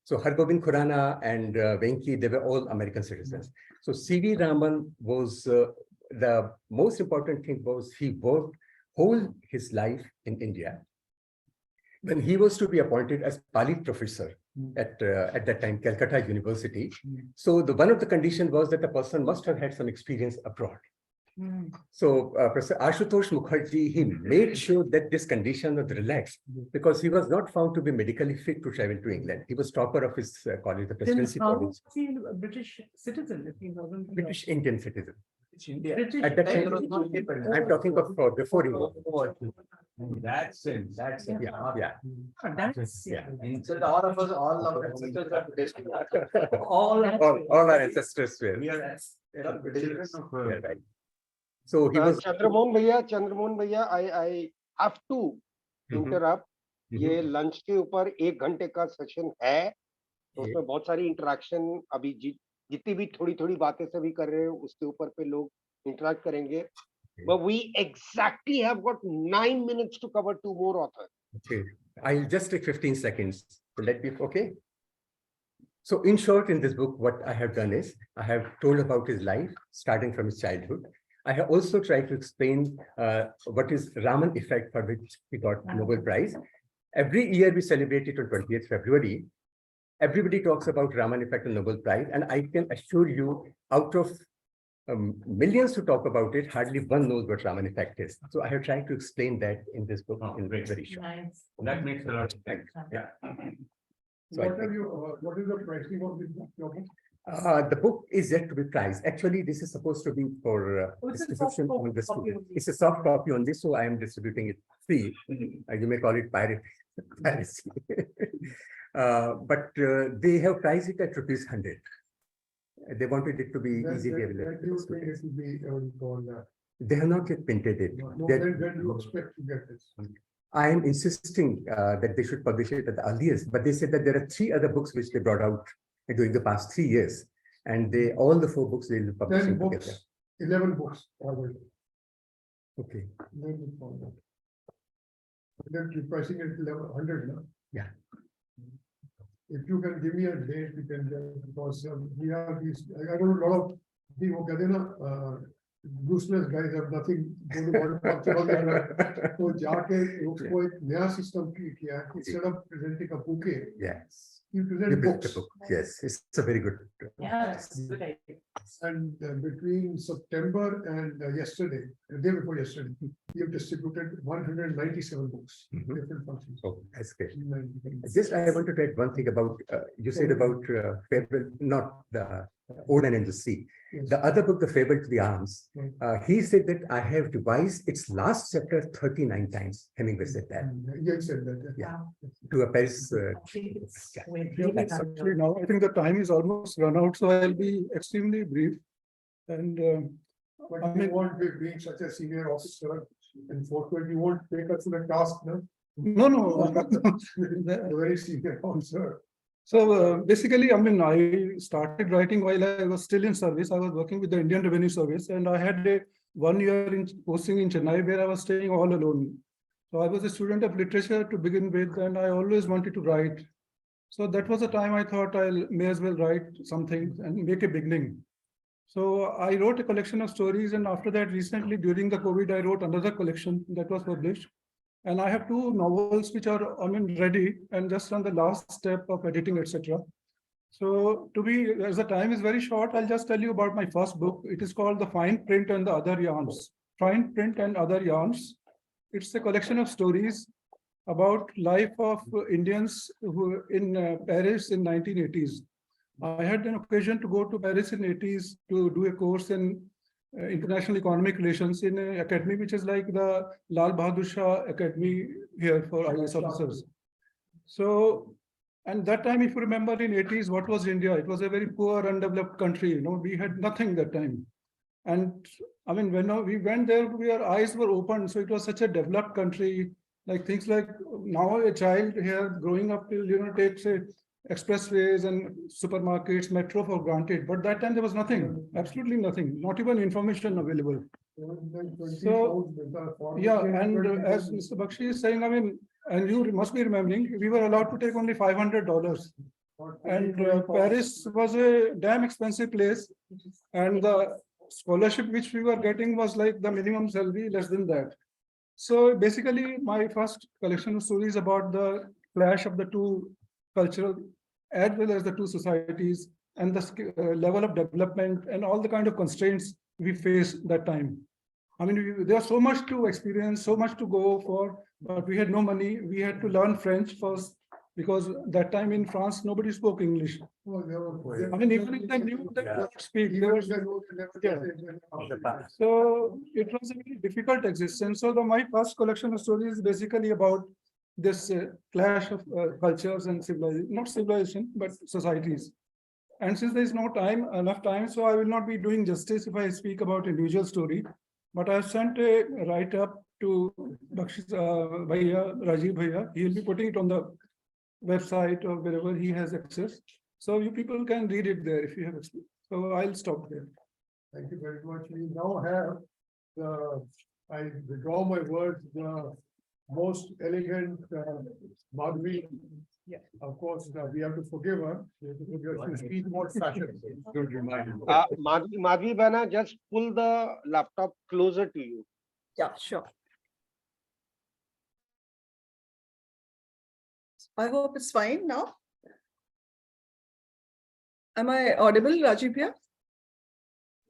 So Hargobind Khurana and Venki, they were all American citizens. So C.V. Raman was the most important thing was he worked whole his life in India. When he was to be appointed as Pali professor at that time, Calcutta University. So one of the conditions was that the person must have had some experience abroad. So Professor Ashutosh Mukherjee, he made sure that this condition was relaxed because he was not found to be medically fit to travel to England. He was topper of his college, the Then presidency how college, was he a British citizen if he wasn't? British Indian citizen. British. At that time, I'm talking of before he was. That's it, that's it. Yeah, yeah. That's, Yeah. Instead, all of us, all our ancestors are British. All our ancestors were. We are, British. Yeah, right. So he was. Chandramohan Bhaiya, I have to interrupt. ये lunch के ऊपर 1 घंटे का session है, तो उसमें बहुत सारी इंटरेक्शन अभी जितनी भी थोड़ी बातें सभी कर रहे हैं उसके ऊपर पे लोग इंटरेक्ट करेंगे. But we exactly have got 9 minutes to cover 2 more authors. Okay, I'll just take 15 seconds. Will that be okay? So in short, in this book, what I have done is I have told about his life, starting from his childhood. I have also tried to explain what is Raman effect, for which he got Nobel Prize. Every year we celebrate it on 20th February. Everybody talks about Raman effect and Nobel Prize, and I can assure you, out of millions who talk about it, hardly one knows what Raman effect is. So I have tried to explain that in this book in very short. Nice. That makes a lot of sense. Yeah. So what is the pricing of this book? the book is yet to be priced. Actually, this is supposed to be for It's a distribution soft on the copy student. only. It's a soft copy only, so I am distributing it free. You may call it piracy. But they have priced it at ₹100. They wanted it to be easily available. They have not yet printed it. When do you expect to get this? I am insisting that they should publish it at the earliest, but they said that there are 3 other books which they brought out during the past 3 years, and all the 4 books they will publish 10 together. books, 11 books. Okay. Then pricing it 100 now. Yeah. If you can give me a date, we can because we have these. I don't know a lot of the useless guys have nothing. तो जाके उसको एक नया system किया. Instead of presenting a bouquet, Yes. you You present built the books. book. Yes, it's a very good. Yeah, that's a good idea. And between September and yesterday, the day before yesterday, we have distributed 197 books. Mhm. Different functions. Oh, that's great. 197. Just I wanted to add one thing about you said about Fable, not the Oden and the Sea. Yes. The other book, The Fable to the Arms, he said that I have revised its last chapter 39 times. Hemingway said that Yeah, he said that. Yeah. to a Paris. I think it's Yeah. we're Yeah, really that's done. actually now I think the time is almost run out, so I'll be extremely brief. And but I mean, won't be being such a senior officer and forward, you won't take us to the task, no? No, very senior officer. So basically, I mean, I started writing while I was still in service. I was working with the Indian Revenue Service, and I had a 1 year in posting in Chennai where I was staying all alone. So I was a student of literature to begin with, and I always wanted to write. So that was the time I thought I may as well write something and make a beginning. So I wrote a collection of stories, and after that, recently during the COVID, I wrote another collection that was published. And I have 2 novels which are, I mean, ready and just on the last step of editing, etc. So as the time is very short, I'll just tell you about my first book. It is called The Fine Print and the Other Yarns. Fine Print and Other Yarns. It's a collection of stories about life of Indians who in Paris in 1980s. I had an occasion to go to Paris in 80s to do a course in international economic relations in an academy which is like the Lal Bahadur Shah Academy here for IAS officers. So, and that time, if you remember in 80s, what was India? It was a very poor, undeveloped country. You know, we had nothing that time. And I mean, when we went there, our eyes were open. So it was such a developed country. Like things like now a child here growing up till, takes a expressways and supermarkets, metro for granted. But that time there was nothing, absolutely nothing, not even information available. So, yeah, and as Mr. Bakshi is saying, I mean, and you must be remembering, we were allowed to take only $500. And Paris was a damn expensive place. And the scholarship which we were getting was like the minimum salary, less than that. So basically, my first collection of stories about the clash of the 2 cultural as well as the 2 societies and the level of development and all the kind of constraints we face that time. I mean, there's so much to experience, so much to go for, but we had no money. We had to learn French first because that time in France, nobody spoke English. I mean, even if they knew, they could not speak. They were, so it was a very difficult existence. So my first collection of stories is basically about this clash of cultures and civilization, not civilization, but societies. And since there is no time, enough time, so I will not be doing justice if I speak about individual story. But I have sent a write-up to Rajiv Bhaiya. He will be putting it on the website or wherever he has access. So you people can read it there if you have access. So I'll stop there. Thank you very much. We now have the, I withdraw my words, the most elegant Madhvi. Yeah. Of course, we have to forgive her. We have to forgive her. She speaks more fashion. Don't remind me. Madhvi Bana, just pull the laptop closer to you. Yeah, sure. I hope it's fine now. Am I audible, Rajiv?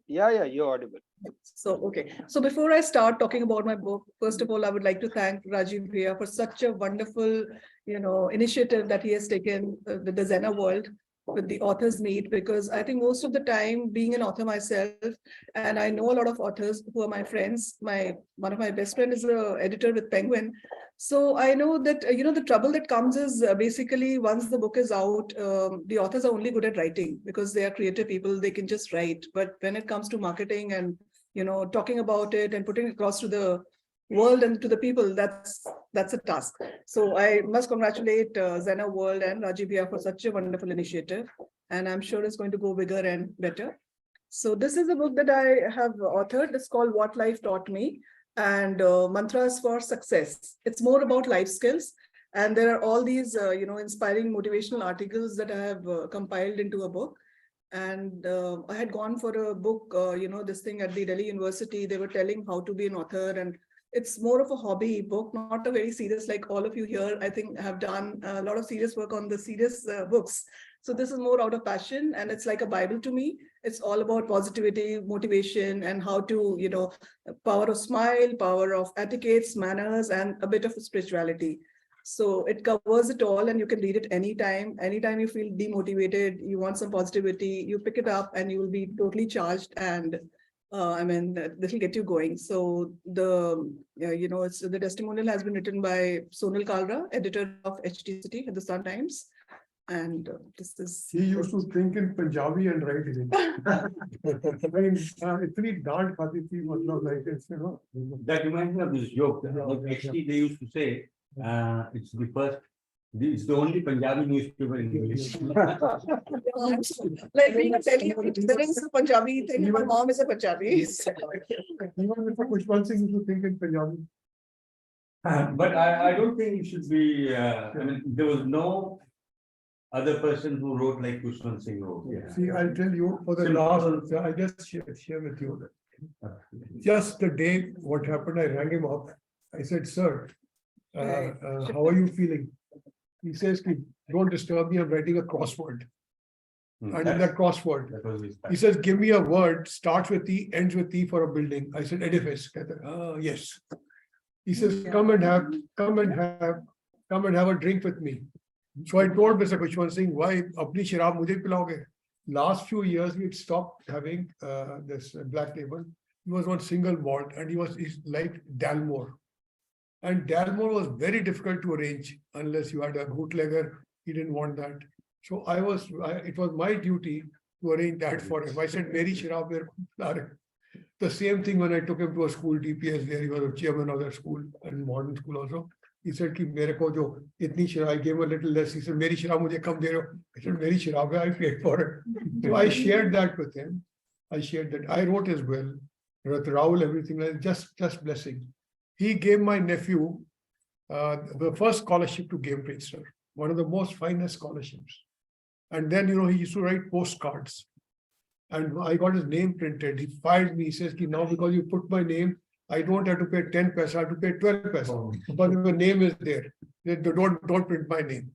Yeah, you're audible. So, okay. So before I start talking about my book, first of all, I would like to thank Rajiv Bhaiya for such a wonderful, initiative that he has taken with the XENA world, with the authors meet, because I think most of the time being an author myself, and I know a lot of authors who are my friends, one of my best friend is an editor with Penguin. So I know that, the trouble that comes is basically once the book is out, the authors are only good at writing because they are creative people, they can just write. But when it comes to marketing and, talking about it and putting it across to the world and to the people, that's a task. So I must congratulate XENA World and Rajiv Bhaiya for such a wonderful initiative. And I'm sure it's going to go bigger and better. So this is a book that I have authored. It's called What Life Taught Me, and Mantras for Success. It's more about life skills. And there are all these, inspiring motivational articles that I have compiled into a book. And I had gone for a book, this thing at the Delhi University. They were telling how to be an author, and it's more of a hobby book, not a very serious, like all of you here, I think, have done a lot of serious work on the serious books. So this is more out of passion, and it's like a Bible to me. It's all about positivity, motivation, and how to, power of smile, power of etiquettes, manners, and a bit of spirituality. So it covers it all, and you can read it anytime. Anytime you feel demotivated, you want some positivity, you pick it up and you will be totally charged, and this will get you going. So the testimonial has been written by Sonal Kalra, editor of HT City at the Sun Times. And this is. He used to think in Punjabi and write it in. I mean, itni dant khati thi, matlab like it's, That reminds me of this joke. Actually, they used to say, it's the only Punjabi newspaper in English. Like being a Delhi, there is a Punjabi thing. My mom is a Punjabi. Even if Kushwant Singh used to think in Punjabi. But I don't think it should be, there was no other person who wrote like Kushwant Singh wrote. Yeah. See, I'll tell you for the last, I just share with you that. Just the day what happened, I rang him up. I said, sir, how are you feeling? He says, don't disturb me, I'm writing a crossword. And in that crossword, he says, give me a word, starts with T, ends with T for a building. I said, edifice. Yes. He says, come and have a drink with me. So I told Mr. Kushwant Singh, why apni sharab mujhe pilaoge? Last few years, we had stopped having this black label. He was on single malt, and he's like Dalmore. And Dalmore was very difficult to arrange unless you had a bootlegger. He didn't want that. So it was my duty to arrange that for him. I said, Meri sharab mere ko pila rahe. The same thing when I took him to a school, DPS, there he was a chairman of that school, and modern school also. He said, ki mere ko jo itni sharab, I gave him a little less. He said, Meri sharab mujhe kam de rahe ho. I said, Meri sharab hai, I paid for it. So I shared that with him. I wrote as well. Rahul, everything like just blessing. He gave my nephew the first scholarship to Game Princeton, one of the most finest scholarships. And then, he used to write postcards. And I got his name printed. He fired me. He says, now because you put my name, I don't have to pay 10 paisa, I have to pay 12 paisa. Because your name is there. Don't print my name.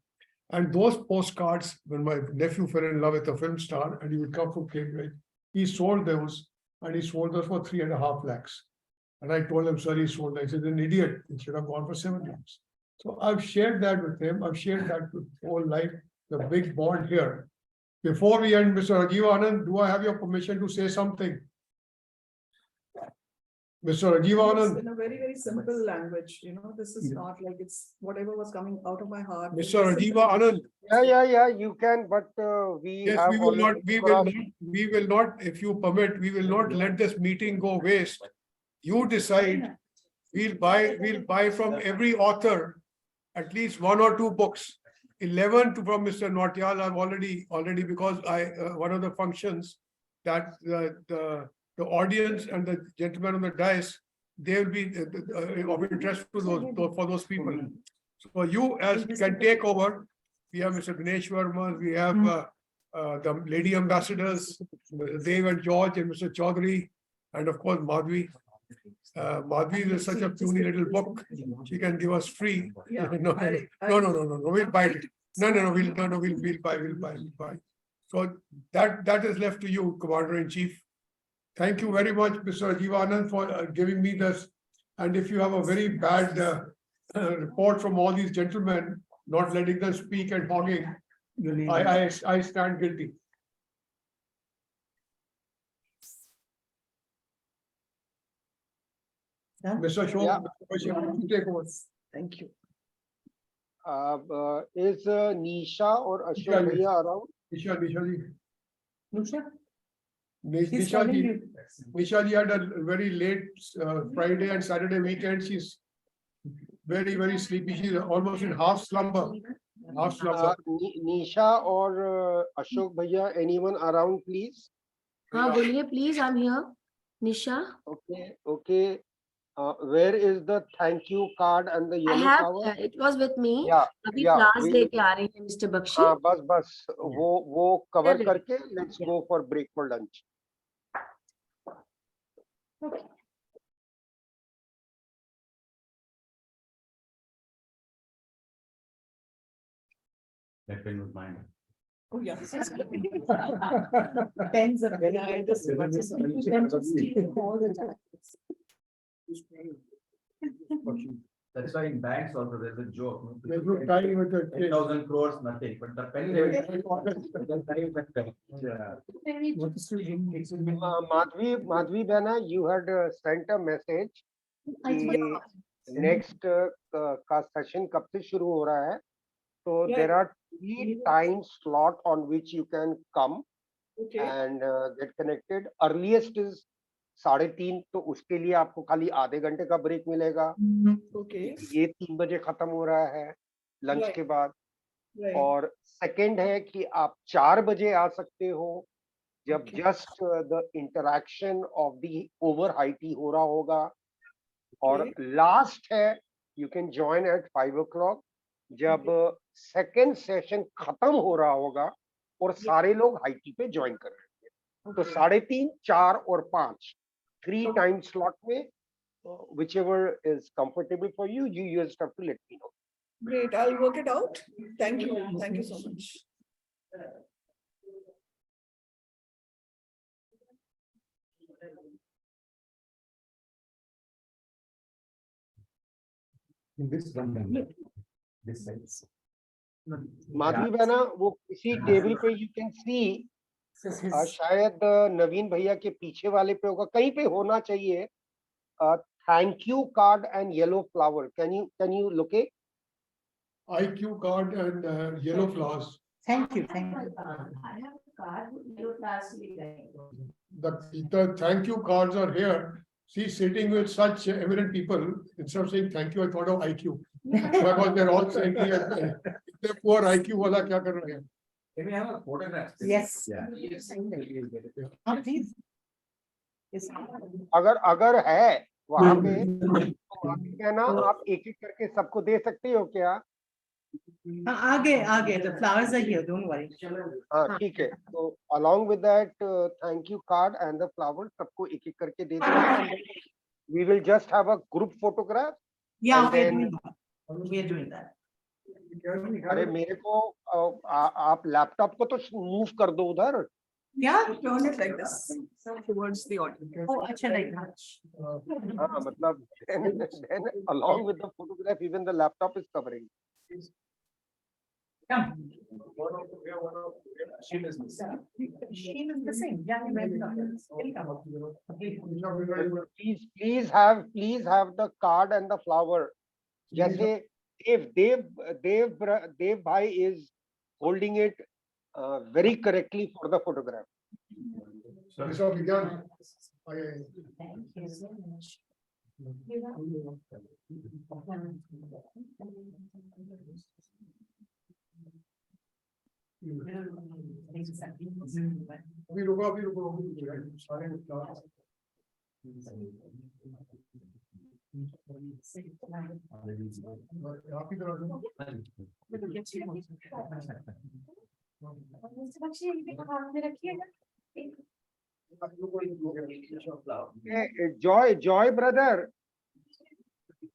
And those postcards, when my nephew fell in love with a film star and he would come from Cambridge, he sold those. and he sold us for 3.5 lakhs. And I told him, sir, he sold. I said, an idiot. It should have gone for 7 lakhs. So I've shared that with him. I've shared that with whole life, the big bond here. Before we end, Mr. Rajiv Anand, do I have your permission to say something? Mr. Rajiv Yes, Anand, in a very, very simple language, this is not like it's whatever was coming out of my heart. It's Mr. just Rajiv simple. Anand. Yeah, you can, but we Yes, have we will not, already we will not, if you permit, we will not let this meeting go waste. You decide, we'll buy from every author at least 1 or 2 books. 11 from Mr. Nautiyal, I've already because one of the functions that the audience and the gentleman on the dais, they will be of interest to for those people. So you as can take over. We have Mr. Dinesh Verma, we have the lady ambassadors, Mr. Dev and George and Mr. Chaudhary, and of course Madhvi. Madhvi is such a puny little book. She can give us free. Yeah, No, we'll buy it. We'll buy. So that is left to you, Commander in Chief. Thank you very much, Mr. Rajiv Anand, for giving me this. And if you have a very bad report from all these gentlemen, not letting them speak and hogging, I stand guilty. Mr. Ashok, Yeah. you take over. Thank you. Is Nisha or Ashok Bhaiya around? Nisha ji. Nusha? Nisha He's calling ji. you. Nisha ji had a very late Friday and Saturday weekend. She's very, very sleepy. She's almost in half slumber. Nisha or Ashok Bhaiya, anyone around, please? हाँ बोलिए please I am here Nisha Okay. Where is the thank you card and the I yellow have flower? It was with me Yeah, अभी yeah, flowers we- लेके आ रही है mister Bakshi हाँ बस वो cover Correct. करके let's go for break for lunch. That pen was mine. Oh, yeah. Pens are very. All the time. That's why in banks also there's a joke. There's no time with the 10,000 crores, nothing, but the pen. Madhvi Bena, you had sent a message कि next का session कब से शुरू हो रहा है? So Yeah. there are 3 time slot on which you can come Okay. and get connected. Earliest is 3:30, तो उसके लिए आपको खाली आधे घंटे का ब्रेक मिलेगा. Okay. ये 3 बजे खत्म हो रहा है लंच Right. के बाद. Right. और सेकंड है कि आप 4 बजे आ सकते हो जब Okay. Just the interaction of the over high tea हो रहा होगा. और लास्ट है you can join eight 5 o'clock जब सेकंड सेशन खत्म हो रहा होगा और सारे लोग हाई टी पे ज्वाइन कर रहे हैं. तो 3:30, 4 और 5 3 टाइम स्लॉट में whichever is comfortable for you, you just have to let me know. Great. I'll work it out. Thank you. Thank you so much. This one, this side. Madhavi बहना वो किसी टेबल पे यू कैन सी शायद नवीन भैया के पीछे वाले पे होगा, कहीं पे होना चाहिए thank you card and yellow flower. Can you look it? IQ card and yellow flowers. Thank you. I have a card yellow flowers The thank you cards are here. See, sitting with such eminent people, instead of saying thank you, I thought of IQ. Because they're all saying, "They're poor IQ wala kya kar rahe hain?" Can we have a photograph? Yes. Yeah. Please. Yes. अगर है वहां पे तो आप कहना आप एक एक करके सबको दे सकते हो क्या? आगे the flowers are here, don't worry. हाँ ठीक है. तो along with that thank you card and the flowers सबको एक एक करके दे देना. We will just have a group photograph. Yeah, And we are doing that. अरे मेरे को आप लैपटॉप को तो मूव कर दो उधर. Yeah. Turn it like this towards the audience. Oh, acha, like that. matlab, then along with the photograph, even the laptop is covering. Come. She is missing. Yeah, he went up. Please have the card and the flower. Jaise if Dev bhai is holding it very correctly for the photograph. Mr. Vigyan, Thank you so much. अभी रुको सारे class. आप ही तरह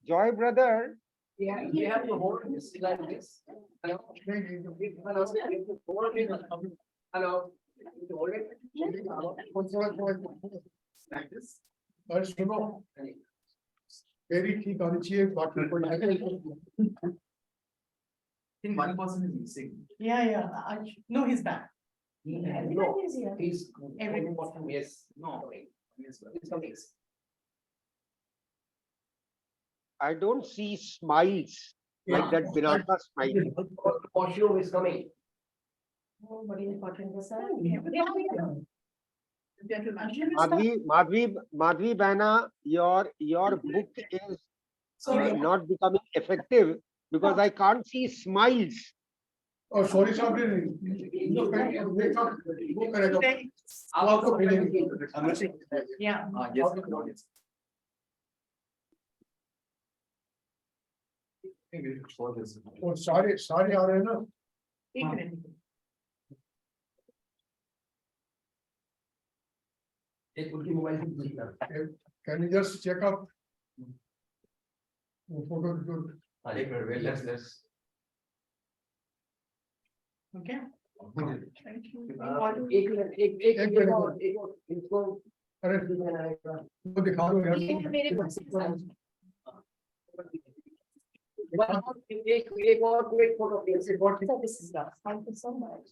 Joy brother. Yeah, you have to hold this like this. Hello? Hello? Hello? You hold it. Like this. और सुनो मेरी ठीक आनी चाहिए बाकी कोई I think one person is missing. Yeah. No, he's back. No, he's. Everyone. Yes. No. It's coming. I don't see smiles like that Binata smile. Costume is coming. Oh, very important, sir. Madhvi Bana, your book is not becoming effective because I can't see smiles. और sorry साहब ने वो करेगा आपको मिलेंगे Yeah. Yes. और सारे आ रहे हैं ना एक मिनट. एक उनकी mobile can you just check up photo जो let's Okay. एक मिनट एक और इसको अरे वो दिखा दो यार एक और quick photo Thank you so much.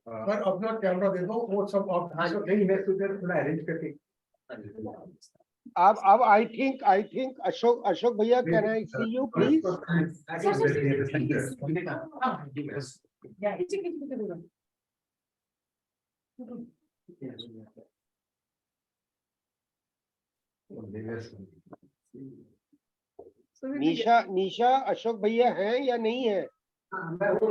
पर अपना कैमरा दे दो वो सब आप नहीं मैं सुधर थोड़ा अरेंज करके अब I think Ashok भैया, can I see you please? Yeah. So निशा अशोक भैया हैं या नहीं है? I don't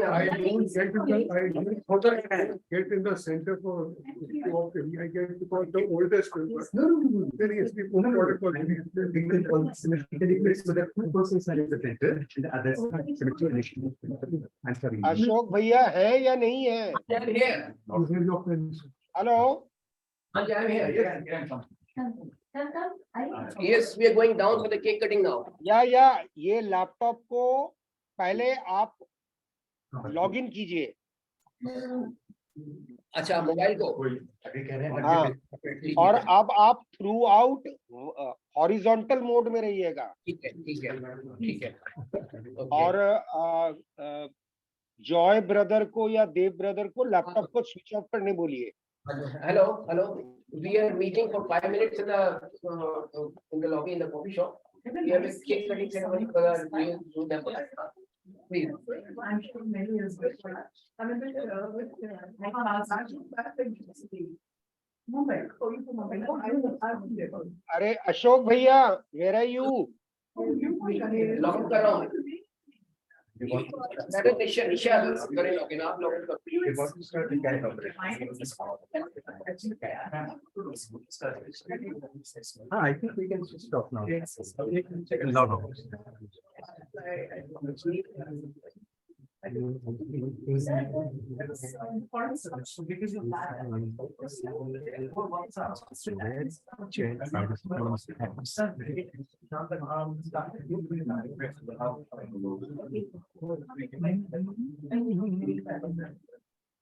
get in the center for I get because the oldest then he has to be protocol Ashok भैया हैं या नहीं है? Hello Yes, we are going down for the cake cutting now. या ये लैपटॉप को पहले आप लॉग इन कीजिए. अच्छा मोबाइल को हाँ, और अब आप थ्रू आउट हॉरिजॉन्टल मोड में रहिएगा. ठीक है और जॉय ब्रदर को या देव ब्रदर को लैपटॉप को स्विच ऑफ करने बोलिए. Hello. We are meeting for 5 minutes in the lobby in the coffee shop. We have a cake cutting ceremony for the new members. Please. I'm sure many is good for that. I mean, Mumbai. Mumbai. अरे अशोक भैया, where are you? Log in कर रहा हूँ. That is निशा करें log in आप log in I think we can stop now.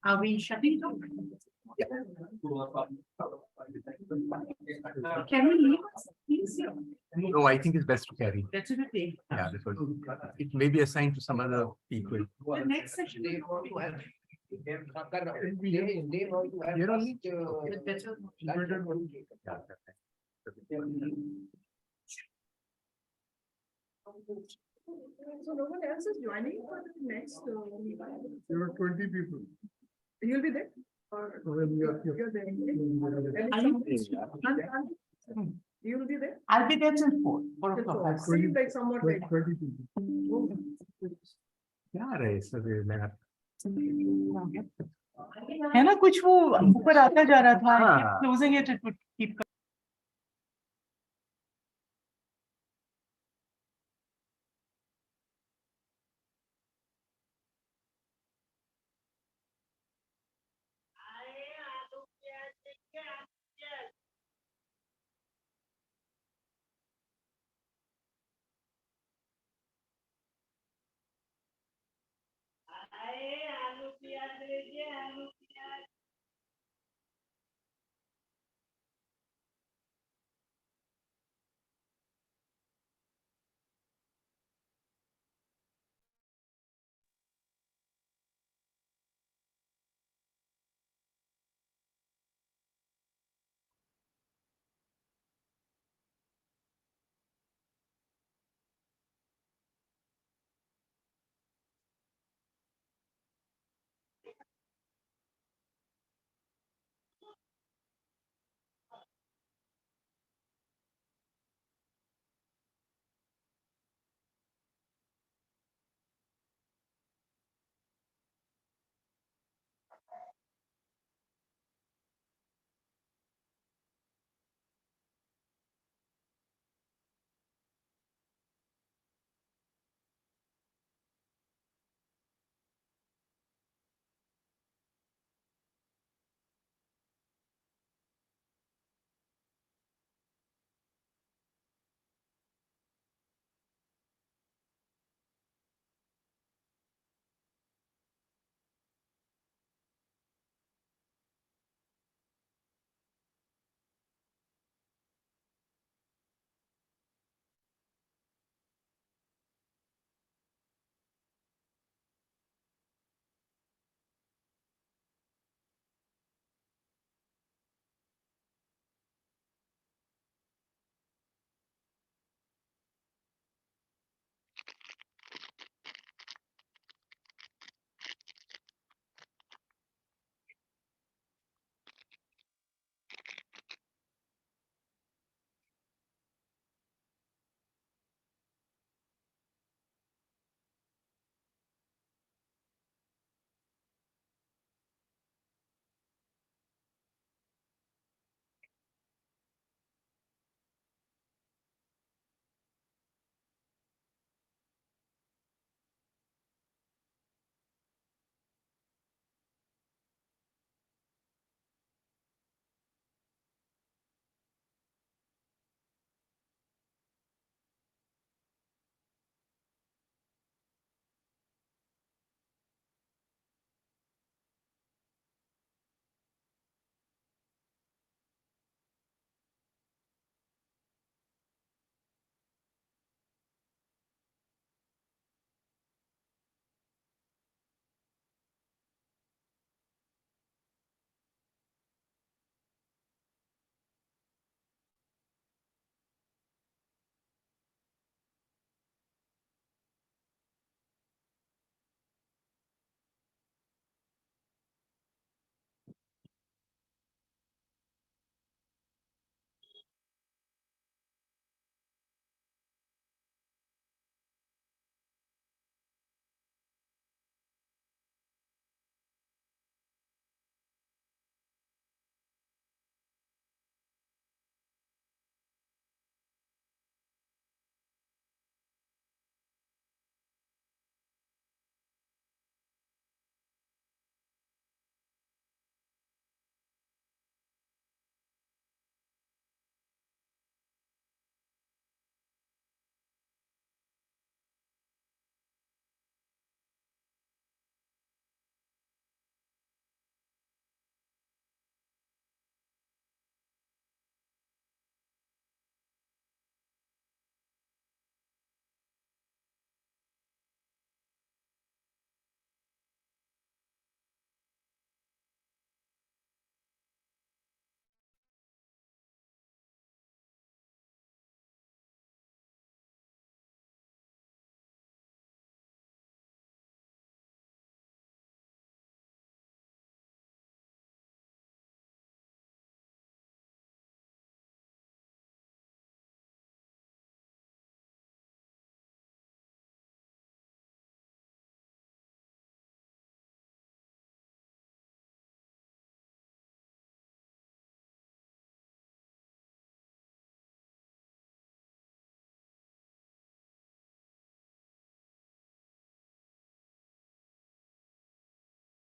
Are we shutting down? Can we leave? Please, No, I think it's best to carry. definitely. Yeah, because it may be assigned to some other people. The next session. is what we have. Here only? With better- So no one else is joining for the next. There are 20 people. You'll be there? Or You're you're there? Are you- You'll be there? I'll be there till 4 Till o'clock. four. Seems like somewhat late. 20 people. क्या रहे sir मैं है ना कुछ वो ऊपर आता जा रहा था हाँ। closing it would